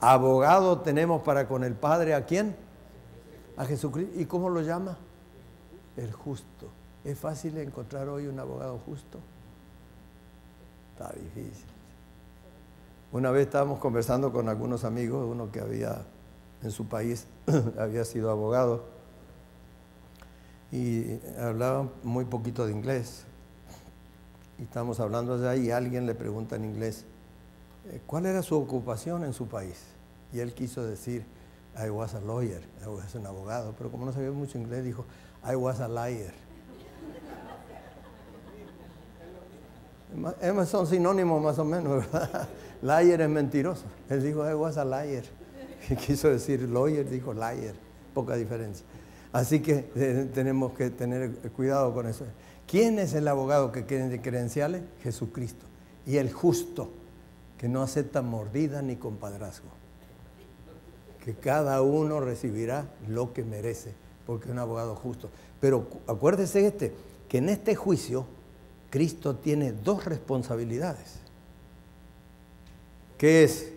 abogado tenemos para con el Padre, ¿a quién? A Jesucristo. ¿Y cómo lo llama? El justo. ¿Es fácil encontrar hoy un abogado justo? Está difícil. Una vez estábamos conversando con algunos amigos, uno que había en su país, había sido abogado, y hablaba muy poquito de inglés. Y estábamos hablando allá y alguien le pregunta en inglés, ¿cuál era su ocupación en su país? Y él quiso decir, I was a lawyer, I was un abogado, pero como no sabía mucho inglés, dijo, I was a liar. Son sinónimos más o menos, ¿verdad? Liar es mentiroso. Él dijo, I was a liar. Quiso decir lawyer, dijo liar. Poca diferencia. Así que tenemos que tener cuidado con eso. ¿Quién es el abogado que tiene credenciales? Jesucristo. Y el justo, que no acepta mordida ni compadrazgo. Que cada uno recibirá lo que merece, porque es un abogado justo. Pero acuérdese que en este juicio Cristo tiene dos responsabilidades. ¿Qué es?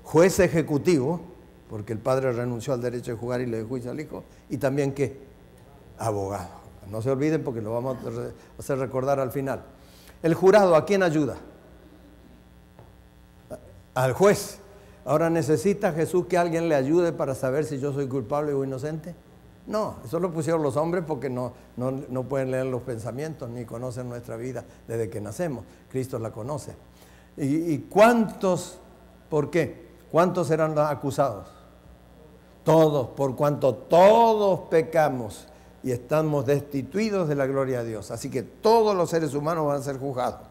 Juez ejecutivo, porque el padre renunció al derecho de jugar y le dio juicio al hijo, y también ¿qué? Abogado. No se olviden porque lo vamos a hacer recordar al final. El jurado, ¿a quién ayuda? Al juez. Ahora, ¿necesita Jesús que alguien le ayude para saber si yo soy culpable o inocente? No, eso lo pusieron los hombres porque no pueden leer los pensamientos ni conocen nuestra vida desde que nacemos. Cristo la conoce. ¿Y cuántos? ¿Por qué? ¿Cuántos serán los acusados? Todos, por cuanto todos pecamos y estamos destituidos de la gloria de Dios. Así que todos los seres humanos van a ser juzgados.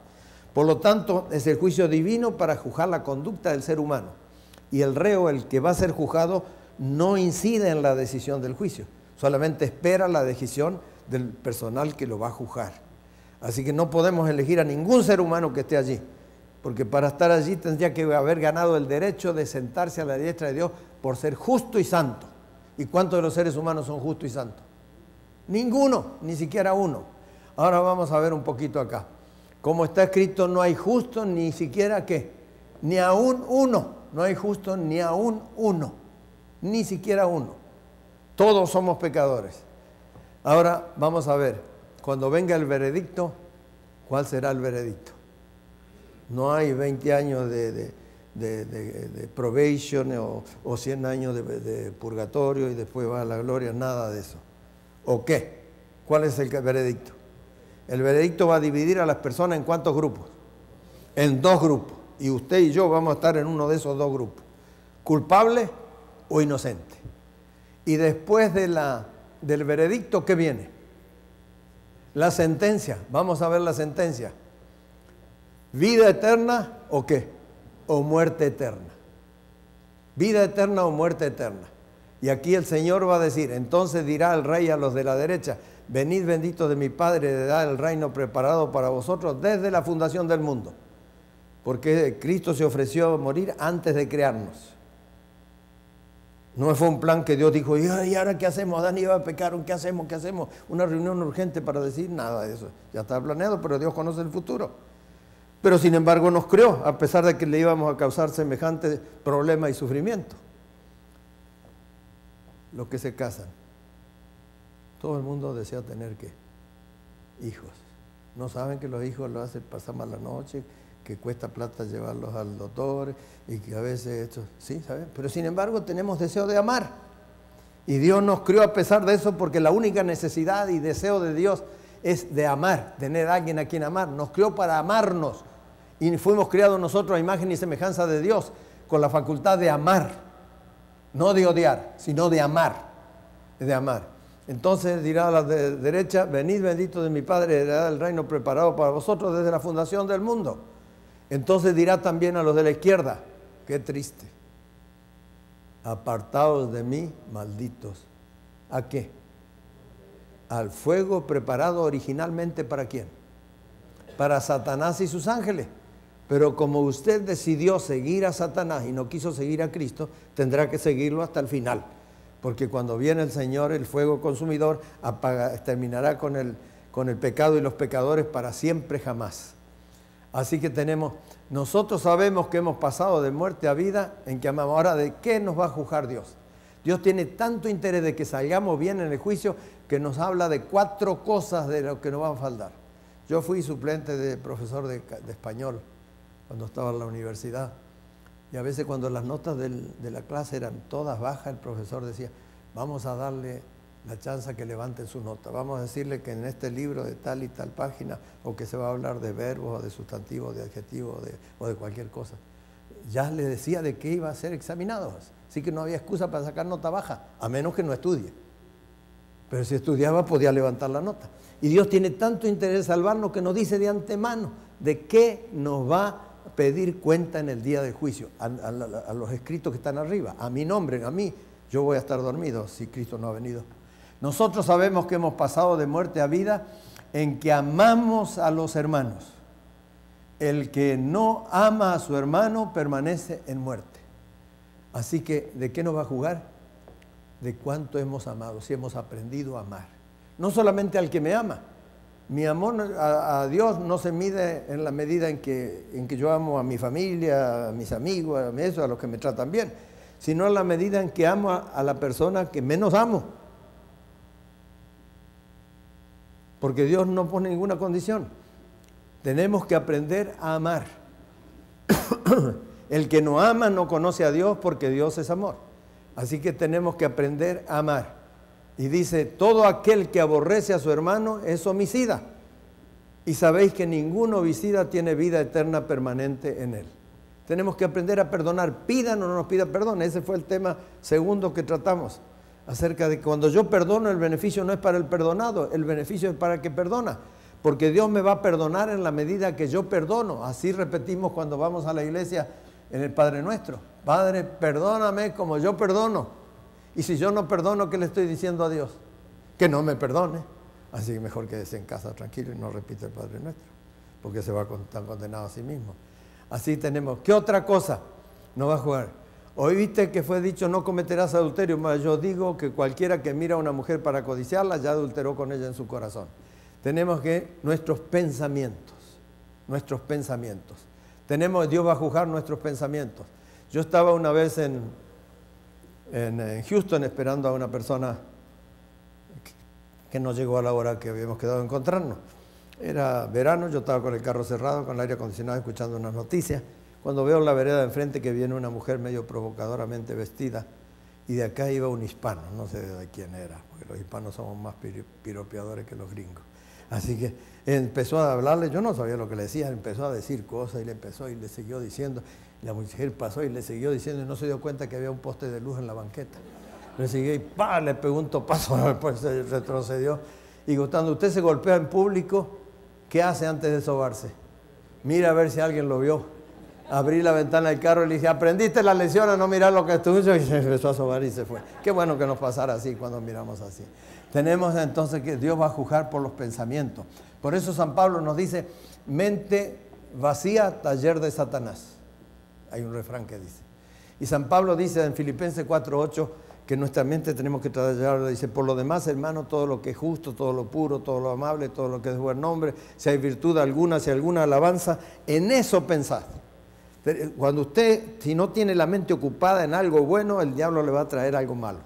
Por lo tanto, es el juicio divino para juzgar la conducta del ser humano. Y el reo, el que va a ser juzgado, no incide en la decisión del juicio. Solamente espera la decisión del personal que lo va a juzgar. Así que no podemos elegir a ningún ser humano que esté allí. Porque para estar allí tendría que haber ganado el derecho de sentarse a la diestra de Dios por ser justo y santo. ¿Y cuántos de los seres humanos son justos y santos? Ninguno, ni siquiera uno. Ahora vamos a ver un poquito acá. Como está escrito, no hay justo ni siquiera ¿qué? Ni aún uno. No hay justo ni aún uno. Ni siquiera uno. Todos somos pecadores. Ahora vamos a ver, cuando venga el veredicto, ¿cuál será el veredicto? No hay 20 años de probation o 100 años de purgatorio y después va a la gloria, nada de eso. ¿O qué? ¿Cuál es el veredicto? El veredicto va a dividir a las personas en ¿cuántos grupos? En dos grupos. Y usted y yo vamos a estar en uno de esos dos grupos. ¿Culpable o inocente? Y después del veredicto, ¿qué viene? La sentencia. Vamos a ver la sentencia. ¿Vida eterna o qué? O muerte eterna. Vida eterna o muerte eterna. Y aquí el Señor va a decir, entonces dirá el rey a los de la derecha, venid benditos de mi Padre, de dar el reino preparado para vosotros desde la fundación del mundo. Porque Cristo se ofreció a morir antes de crearnos. No fue un plan que Dios dijo, ¿y ahora qué hacemos? Adán iba a pecar, ¿qué hacemos? ¿Qué hacemos? Una reunión urgente para decir nada de eso. Ya está planeado, pero Dios conoce el futuro. Pero sin embargo nos creó, a pesar de que le íbamos a causar semejante problema y sufrimiento. Los que se casan. Todo el mundo desea tener ¿qué? Hijos. No saben que los hijos lo hacen pasar mala noche, que cuesta plata llevarlos al doctor y que a veces esto, sí, ¿saben? Pero sin embargo tenemos deseo de amar. Y Dios nos crió a pesar de eso porque la única necesidad y deseo de Dios es de amar, tener a alguien a quien amar. Nos crió para amarnos y fuimos criados nosotros a imagen y semejanza de Dios con la facultad de amar, no de odiar, sino de amar, de amar. Entonces dirá a la derecha, venid benditos de mi Padre, heredad del reino preparado para vosotros desde la fundación del mundo. Entonces dirá también a los de la izquierda, qué triste, apartaos de mí, malditos. ¿A qué? Al fuego preparado originalmente ¿para quién? Para Satanás y sus ángeles. Pero como usted decidió seguir a Satanás y no quiso seguir a Cristo, tendrá que seguirlo hasta el final. Porque cuando viene el Señor, el fuego consumidor, terminará con el pecado y los pecadores para siempre jamás. Así que nosotros sabemos que hemos pasado de muerte a vida en que amamos. Ahora, ¿de qué nos va a juzgar Dios? Dios tiene tanto interés de que salgamos bien en el juicio que nos habla de 4 cosas de lo que nos va a faltar. Yo fui suplente de profesor de español cuando estaba en la universidad. Y a veces cuando las notas de la clase eran todas bajas, el profesor decía, vamos a darle la chance que levanten su nota. Vamos a decirle que en este libro de tal y tal página, o que se va a hablar de verbos, o de sustantivos, de adjetivos, o de cualquier cosa. Ya le decía de qué iba a ser examinado. Así que no había excusa para sacar nota baja, a menos que no estudie. Pero si estudiaba podía levantar la nota. Y Dios tiene tanto interés en salvarnos que nos dice de antemano, ¿De qué nos va a pedir cuenta en el día del juicio? A los escritos que están arriba, a mi nombre, a mí. Yo voy a estar dormido si Cristo no ha venido. Nosotros sabemos que hemos pasado de muerte a vida en que amamos a los hermanos. El que no ama a su hermano permanece en muerte. Así que, ¿de qué nos va a jugar? De cuánto hemos amado, si hemos aprendido a amar. No solamente al que me ama. Mi amor a Dios no se mide en la medida en que yo amo a mi familia, a mis amigos, a los que me tratan bien, sino en la medida en que amo a la persona que menos amo. Porque Dios no pone ninguna condición. Tenemos que aprender a amar. El que no ama no conoce a Dios porque Dios es amor. Así que tenemos que aprender a amar. Y dice, todo aquel que aborrece a su hermano es homicida. Y sabéis que ningún homicida tiene vida eterna permanente en él. Tenemos que aprender a perdonar. Pidan o no nos pidan perdón. Ese fue el tema segundo que tratamos. Acerca de que cuando yo perdono, el beneficio no es para el perdonado, el beneficio es para el que perdona. Porque Dios me va a perdonar en la medida que yo perdono. Así repetimos cuando vamos a la iglesia en el Padre Nuestro. Padre, perdóname como yo perdono. Y si yo no perdono, ¿qué le estoy diciendo a Dios? Que no me perdone. Así que mejor quédese en casa tranquilo y no repita el Padre Nuestro, porque se va a estar condenado a sí mismo. Así tenemos. ¿Qué otra cosa nos va a jugar? Hoy viste que fue dicho, no cometerás adulterio. Mas yo digo que cualquiera que mira a una mujer para codiciarla, ya adulteró con ella en su corazón. Tenemos que nuestros pensamientos. Dios va a juzgar nuestros pensamientos. Yo estaba una vez en Houston esperando a una persona que no llegó a la hora que habíamos quedado de encontrarnos. Era verano, yo estaba con el carro cerrado, con el aire acondicionado, escuchando unas noticias. Cuando veo en la vereda de enfrente que viene una mujer medio provocadoramente vestida, y de acá iba un hispano, no sé de quién era, porque los hispanos somos más piropeadores que los gringos. Así que empezó a hablarle, yo no sabía lo que le decía, empezó a decir cosas y le siguió diciendo. La mujer pasó y le siguió diciendo y no se dio cuenta que había un poste de luz en la banqueta. Le siguió y ¡pah! Le pegó un topazo, después se retrocedió. Y cuando usted se golpea en público, ¿qué hace antes de sobarse? Mira a ver si alguien lo vio. Abrí la ventana del carro y le dije, ¿aprendiste la lección a no mirar lo que es tuyo? Y se empezó a sobar y se fue. Qué bueno que nos pasara así cuando miramos así. Tenemos entonces que Dios va a juzgar por los pensamientos. Por eso San Pablo nos dice, mente vacía, taller de Satanás. Hay un refrán que dice. Y San Pablo dice en Filipenses 4:8 que nuestra mente tenemos que tallar. Dice, por lo demás, hermano, todo lo que es justo, todo lo puro, todo lo amable, todo lo que es buen nombre, si hay virtud alguna, si hay alguna alabanza, en eso pensad. Cuando usted, si no tiene la mente ocupada en algo bueno, el diablo le va a traer algo malo.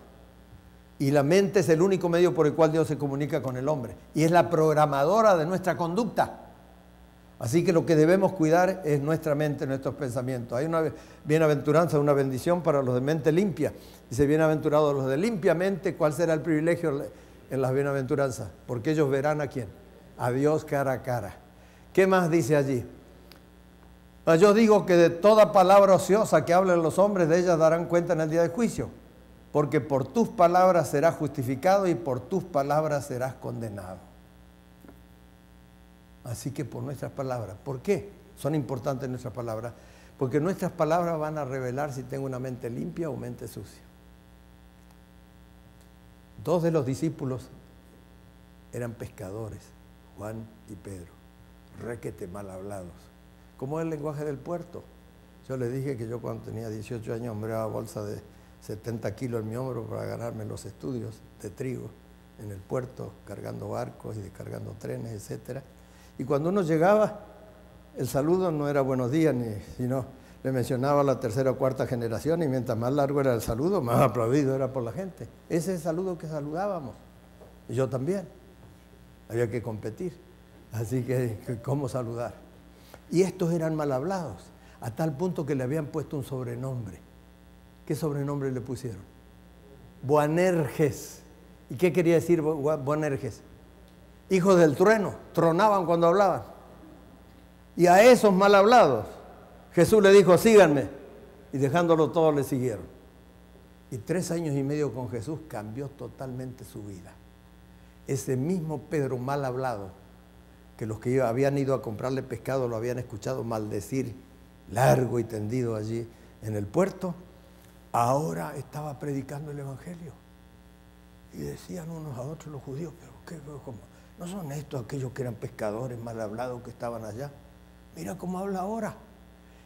Y la mente es el único medio por el cual Dios se comunica con el hombre. Y es la programadora de nuestra conducta. Así que lo que debemos cuidar es nuestra mente, nuestros pensamientos. Hay una bienaventuranza, una bendición para los de mente limpia. Dice, bienaventurados los de limpia mente, ¿cuál será el privilegio en las bienaventuranzas? Porque ellos verán ¿a quién? A Dios cara a cara. ¿Qué más dice allí? Yo digo que de toda palabra ociosa que hablen los hombres, de ellas darán cuenta en el día del juicio. Porque por tus palabras serás justificado y por tus palabras serás condenado. Así que por nuestras palabras. ¿Por qué son importantes nuestras palabras? Porque nuestras palabras van a revelar si tengo una mente limpia o mente sucia. Dos de los discípulos eran pescadores, Juan y Pedro, requete mal hablados. ¿Cómo es el lenguaje del puerto? Yo les dije que yo cuando tenía 18 años hombreaba bolsa de 70 kilos en mi hombro para ganarme los estudios de trigo en el puerto, cargando barcos y descargando trenes, etcétera. Y cuando uno llegaba, el saludo no era buenos días, sino le mencionaba a la tercera o cuarta generación, y mientras más largo era el saludo, más aplaudido era por la gente. Ese es el saludo que saludábamos. Y yo también. Había que competir. Así que, ¿cómo saludar? Y estos eran mal hablados, a tal punto que le habían puesto un sobrenombre. ¿Qué sobrenombre le pusieron? Boanerges. ¿Y qué quería decir Boanerges? Hijos del trueno, tronaban cuando hablaban. Y a esos mal hablados, Jesús le dijo, síganme. Y dejándolo todo, le siguieron. Y 3 años y medio con Jesús cambió totalmente su vida. Ese mismo Pedro mal hablado que los que habían ido a comprarle pescado lo habían escuchado maldecir largo y tendido allí en el puerto, ahora estaba predicando el Evangelio. Y decían unos a otros los judíos, pero ¿cómo? ¿No son estos aquellos que eran pescadores mal hablados que estaban allá? Mira cómo habla ahora.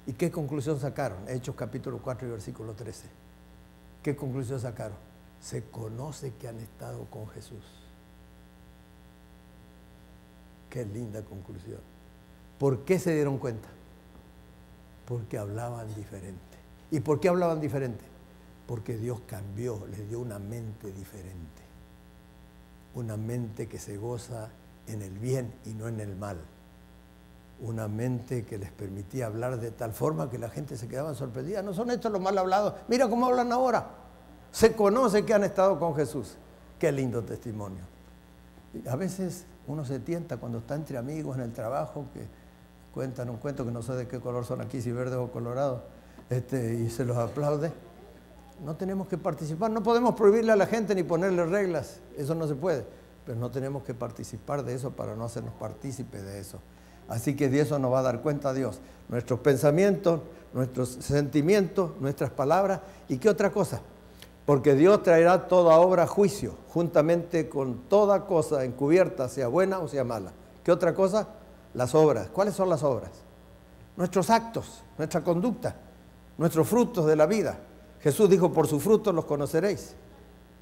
¿Y qué conclusión sacaron? Hechos capítulo 4 y versículo 13. ¿Qué conclusión sacaron? Se conoce que han estado con Jesús. Qué linda conclusión. ¿Por qué se dieron cuenta? Porque hablaban diferente. ¿Y por qué hablaban diferente? Porque Dios cambió, les dio una mente diferente. Una mente que se goza en el bien y no en el mal. Una mente que les permitía hablar de tal forma que la gente se quedaba sorprendida. No son estos los mal hablados. Mira cómo hablan ahora. Se conoce que han estado con Jesús. Qué lindo testimonio. A veces uno se tienta cuando está entre amigos en el trabajo, que cuentan un cuento que no sé de qué color son aquí, si verdes o colorados, y se los aplaude. No tenemos que participar, no podemos prohibirle a la gente ni ponerle reglas, eso no se puede, pero no tenemos que participar de eso para no hacernos partícipes de eso. Así que de eso nos va a dar cuenta Dios, nuestros pensamientos, nuestros sentimientos, nuestras palabras, ¿y qué otra cosa? Porque Dios traerá toda obra a juicio, juntamente con toda cosa encubierta, sea buena o sea mala. ¿Qué otra cosa? Las obras. ¿Cuáles son las obras? Nuestros actos, nuestra conducta, nuestros frutos de la vida. Jesús dijo, por sus frutos los conoceréis.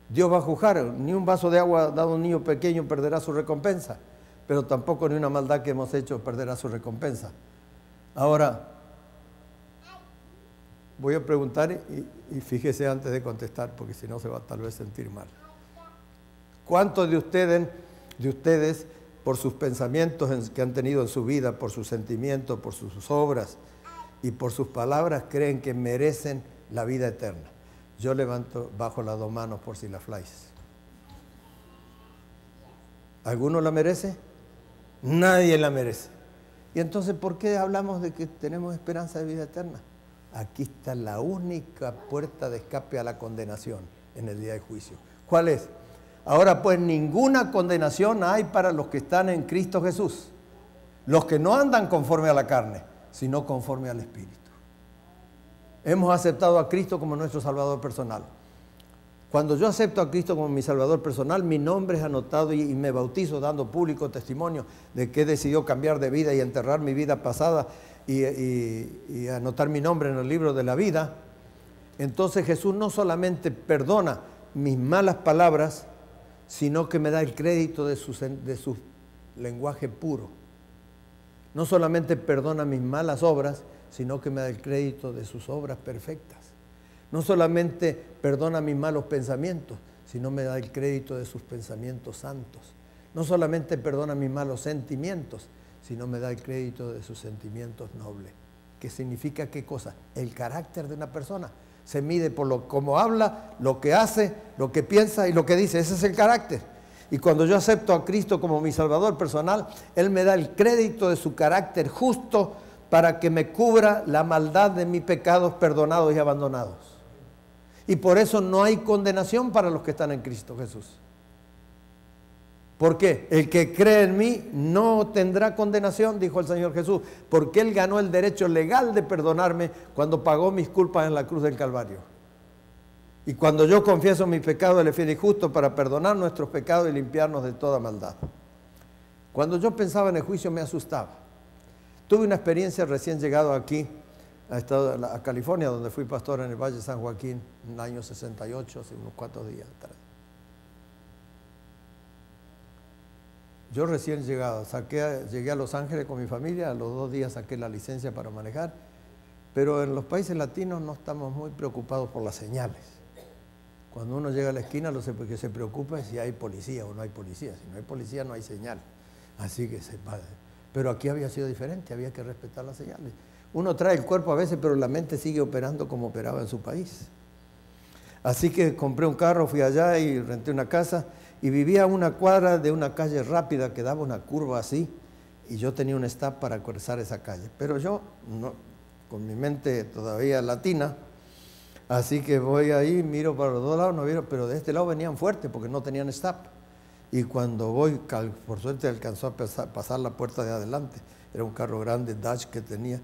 Dios va a juzgar, ni un vaso de agua dado a un niño pequeño perderá su recompensa, pero tampoco ni una maldad que hemos hecho perderá su recompensa. Ahora, voy a preguntar y fíjese antes de contestar, porque si no se va a tal vez sentir mal. ¿Cuántos de ustedes, por sus pensamientos que han tenido en su vida, por sus sentimientos, por sus obras y por sus palabras, creen que merecen la vida eterna? Yo levanto bajo las dos manos por si la flies. ¿Alguno la merece? Nadie la merece. Y entonces, ¿por qué hablamos de que tenemos esperanza de vida eterna? Aquí está la única puerta de escape a la condenación en el día de juicio. ¿Cuál es? Ahora pues ninguna condenación hay para los que están en Cristo Jesús, los que no andan conforme a la carne, sino conforme al Espíritu. Hemos aceptado a Cristo como nuestro Salvador personal. Cuando yo acepto a Cristo como mi Salvador personal, mi nombre es anotado y me bautizo dando público testimonio de que he decidido cambiar de vida y enterrar mi vida pasada y anotar mi nombre en el libro de la vida. Entonces Jesús no solamente perdona mis malas palabras, sino que me da el crédito de su lenguaje puro. No solamente perdona mis malas obras, sino que me da el crédito de sus obras perfectas. No solamente perdona mis malos pensamientos, sino me da el crédito de sus pensamientos santos. No solamente perdona mis malos sentimientos, sino me da el crédito de sus sentimientos nobles. ¿Qué significa qué cosa? El carácter de una persona se mide por cómo habla, lo que hace, lo que piensa y lo que dice. Ese es el carácter. Y cuando yo acepto a Cristo como mi Salvador personal, Él me da el crédito de su carácter justo para que me cubra la maldad de mis pecados perdonados y abandonados. Y por eso no hay condenación para los que están en Cristo Jesús. ¿Por qué? El que cree en mí no tendrá condenación, dijo el Señor Jesús, porque Él ganó el derecho legal de perdonarme cuando pagó mis culpas en la cruz del Calvario. Y cuando yo confieso mis pecados, Él es fiel y justo para perdonar nuestros pecados y limpiarnos de toda maldad. Cuando yo pensaba en el juicio me asustaba. Tuve una experiencia recién llegado aquí, a California, donde fui pastor en el Valle de San Joaquín, en el año 68, hace unos 4 días atrás. Yo recién llegado, llegué a Los Ángeles con mi familia, a los 2 días saqué la licencia para manejar, pero en los países latinos no estamos muy preocupados por las señales. Cuando uno llega a la esquina, lo que se preocupa es si hay policía o no hay policía. Si no hay policía, no hay señal. Así que se va. Pero aquí había sido diferente, había que respetar las señales. Uno trae el cuerpo a veces, pero la mente sigue operando como operaba en su país. Así que compré un carro, fui allá y renté una casa y vivía a una cuadra de una calle rápida que daba una curva así y yo tenía un stop para cruzar esa calle. Pero yo, no, con mi mente todavía latina, así que voy ahí, miro para los dos lados, no vieron, pero de este lado venían fuertes porque no tenían stop. Y cuando voy, por suerte alcanzó a pasar la puerta de adelante. Era un carro grande, Dodge que tenía,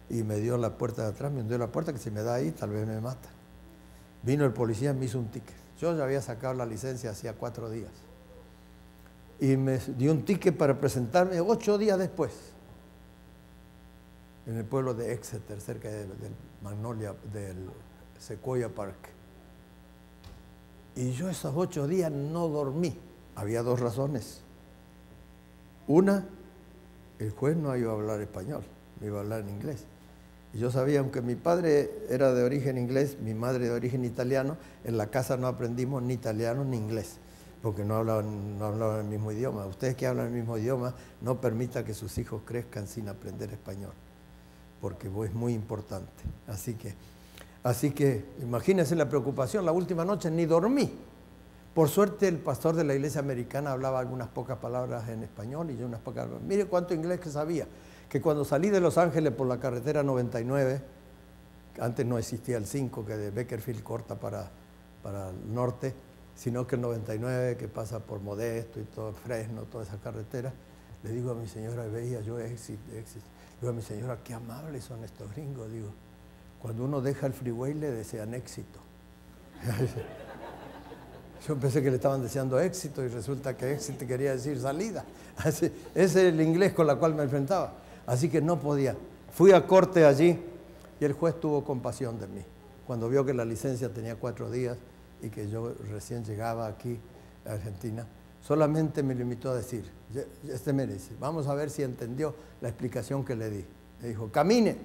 y me dio la puerta de atrás, me dio la puerta, que si me da ahí tal vez me mata. Vino el policía y me hizo un ticket. Yo ya había sacado la licencia hacía 4 días. Y me dio un ticket para presentarme 8 días después, en el pueblo de Exeter, cerca del Magnolia, del Sequoia Park. Y yo esos 8 días no dormí. Había 2 razones. Una, el juez no iba a hablar español, me iba a hablar en inglés. Y yo sabía, aunque mi padre era de origen inglés, mi madre de origen italiano, en la casa no aprendimos ni italiano ni inglés, porque no hablaban el mismo idioma. Ustedes que hablan el mismo idioma, no permita que sus hijos crezcan sin aprender español, porque es muy importante. Así que imagínense la preocupación. La última noche ni dormí. Por suerte el pastor de la iglesia americana hablaba algunas pocas palabras en español y yo unas pocas. Mire cuánto inglés que sabía, que cuando salí de Los Ángeles por la carretera 99, antes no existía el 5 que de Bakersfield corta para el norte, sino que el 99 que pasa por Modesto y todo Fresno, toda esa carretera, le digo a mi señora, veía yo Exit. Digo a mi señora, qué amables son estos gringos, digo. Cuando uno deja el freeway le desean éxito. Yo pensé que le estaban deseando éxito y resulta que éxito quería decir salida. Ese es el inglés con la cual me enfrentaba. Así que no podía. Fui a corte allí y el juez tuvo compasión de mí. Cuando vio que la licencia tenía 4 días y que yo recién llegaba aquí a Argentina, solamente me limitó a decir, me dice, vamos a ver si entendió la explicación que le di. Le dijo, camine.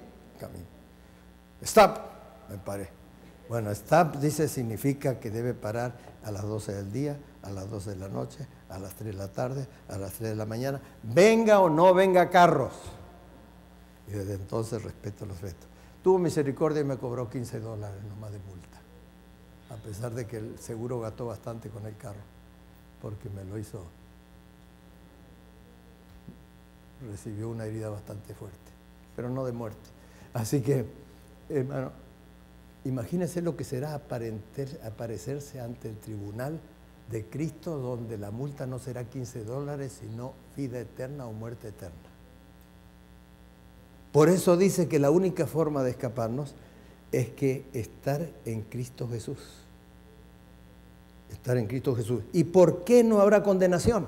Stop. Me paré. Bueno, stop, dice, significa que debe parar a las 12 del día, a las 12 de la noche, a las 3 de la tarde, a las 3 de la mañana, venga o no venga carros. Y desde entonces respeto los restos. Tuvo misericordia y me cobró $15 nomás de multa, a pesar de que el seguro gastó bastante con el carro, porque me lo hizo, recibió una herida bastante fuerte, pero no de muerte. Así que, hermano, imagínense lo que será aparecerse ante el tribunal de Cristo, donde la multa no será $15, sino vida eterna o muerte eterna. Por eso dice que la única forma de escaparnos es que estar en Cristo Jesús. Estar en Cristo Jesús. ¿Y por qué no habrá condenación?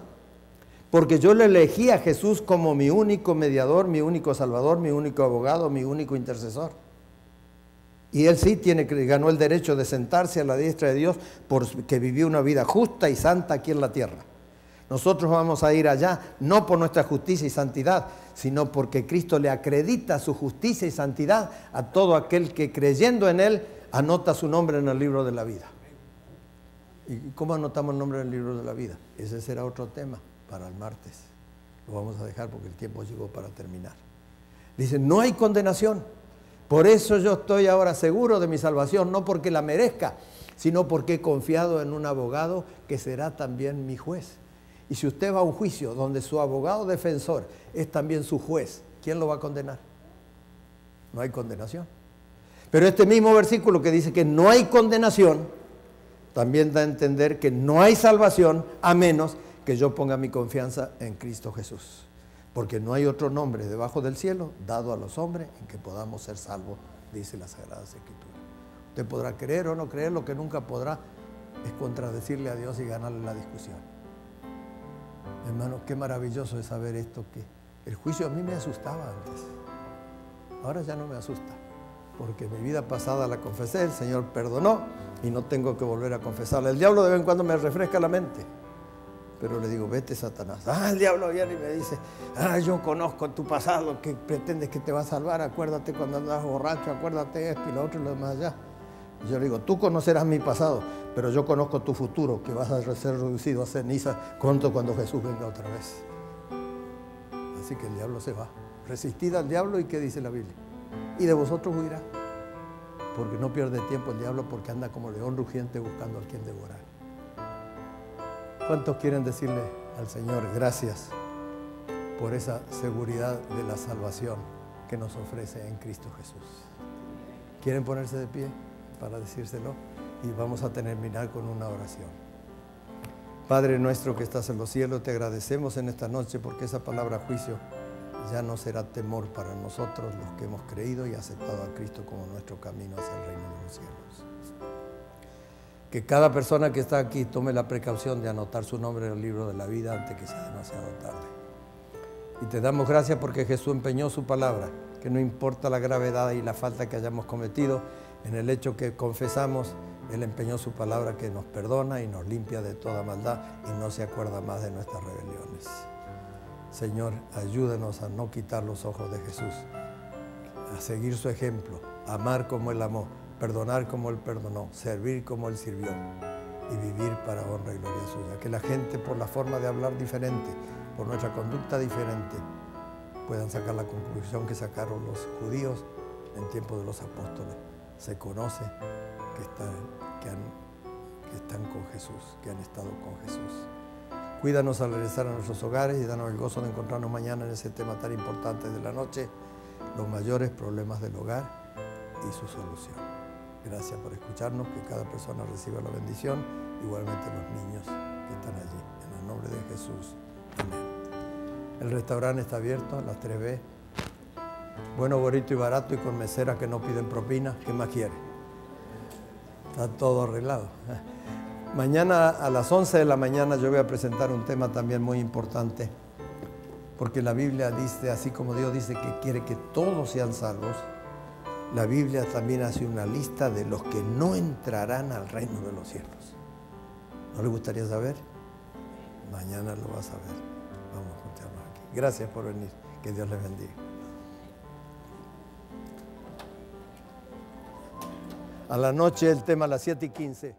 Porque yo le elegí a Jesús como mi único mediador, mi único salvador, mi único abogado, mi único intercesor. Y él sí ganó el derecho de sentarse a la diestra de Dios porque vivió una vida justa y santa aquí en la tierra. Nosotros vamos a ir allá no por nuestra justicia y santidad, sino porque Cristo le acredita su justicia y santidad a todo aquel que creyendo en Él anota su nombre en el libro de la vida. ¿Y cómo anotamos el nombre en el libro de la vida? Ese será otro tema para el martes. Lo vamos a dejar porque el tiempo llegó para terminar. Dice, no hay condenación. Por eso yo estoy ahora seguro de mi salvación, no porque la merezca, sino porque he confiado en un abogado que será también mi juez. Y si usted va a un juicio donde su abogado defensor es también su juez, ¿quién lo va a condenar? No hay condenación. Pero este mismo versículo que dice que no hay condenación, también da a entender que no hay salvación a menos que yo ponga mi confianza en Cristo Jesús. Porque no hay otro nombre debajo del cielo dado a los hombres en que podamos ser salvos, dice la Sagrada Escritura. Usted podrá creer o no creer, lo que nunca podrá es contradecirle a Dios y ganarle la discusión. Hermano, qué maravilloso es saber esto, que el juicio a mí me asustaba antes. Ahora ya no me asusta, porque mi vida pasada la confesé, el Señor perdonó y no tengo que volver a confesarla. El diablo de vez en cuando me refresca la mente, pero le digo, vete Satanás. El diablo viene y me dice, yo conozco tu pasado, que pretendes que te va a salvar, acuérdate cuando andas borracho, acuérdate esto y lo otro y lo demás allá. Y yo le digo, tú conocerás mi pasado, pero yo conozco tu futuro, que vas a ser reducido a ceniza pronto cuando Jesús venga otra vez. Así que el diablo se va. Resistid al diablo, ¿y qué dice la Biblia? Y de vosotros huirá, porque no pierde tiempo el diablo, porque anda como león rugiente buscando a quien devorar. ¿Cuántos quieren decirle al Señor gracias por esa seguridad de la salvación que nos ofrece en Cristo Jesús? ¿Quieren ponerse de pie para decírselo? Y vamos a terminar con una oración. Padre nuestro que estás en los cielos, te agradecemos en esta noche porque esa palabra juicio ya no será temor para nosotros los que hemos creído y aceptado a Cristo como nuestro camino hacia el reino de los cielos. Que cada persona que está aquí tome la precaución de anotar su nombre en el libro de la vida antes que sea demasiado tarde. Y te damos gracias porque Jesús empeñó su palabra, que no importa la gravedad y la falta que hayamos cometido, en el hecho que confesamos, Él empeñó su palabra que nos perdona y nos limpia de toda maldad y no se acuerda más de nuestras rebeliones. Señor, ayúdanos a no quitar los ojos de Jesús, a seguir su ejemplo, amar como Él amó, perdonar como Él perdonó, servir como Él sirvió y vivir para honra y gloria suya. Que la gente, por la forma de hablar diferente, por nuestra conducta diferente, puedan sacar la conclusión que sacaron los judíos en tiempo de los apóstoles. Se conoce que están con Jesús, que han estado con Jesús. Cuídanos al regresar a nuestros hogares y danos el gozo de encontrarnos mañana en ese tema tan importante de la noche, los mayores problemas del hogar y su solución. Gracias por escucharnos, que cada persona reciba la bendición, igualmente los niños que están allí. En el nombre de Jesús. Amén. El restaurante está abierto a las 3B. Bueno, bonito y barato y con meseras que no piden propina. ¿Qué más quiere? Está todo arreglado. Mañana a las 11 de la mañana yo voy a presentar un tema también muy importante, porque la Biblia dice, así como Dios dice que quiere que todos sean salvos, la Biblia también hace una lista de los que no entrarán al reino de los cielos. ¿No le gustaría saber? Mañana lo vas a ver. Vamos a escucharnos aquí. Gracias por venir. Que Dios les bendiga. A la noche el tema a las 7:15.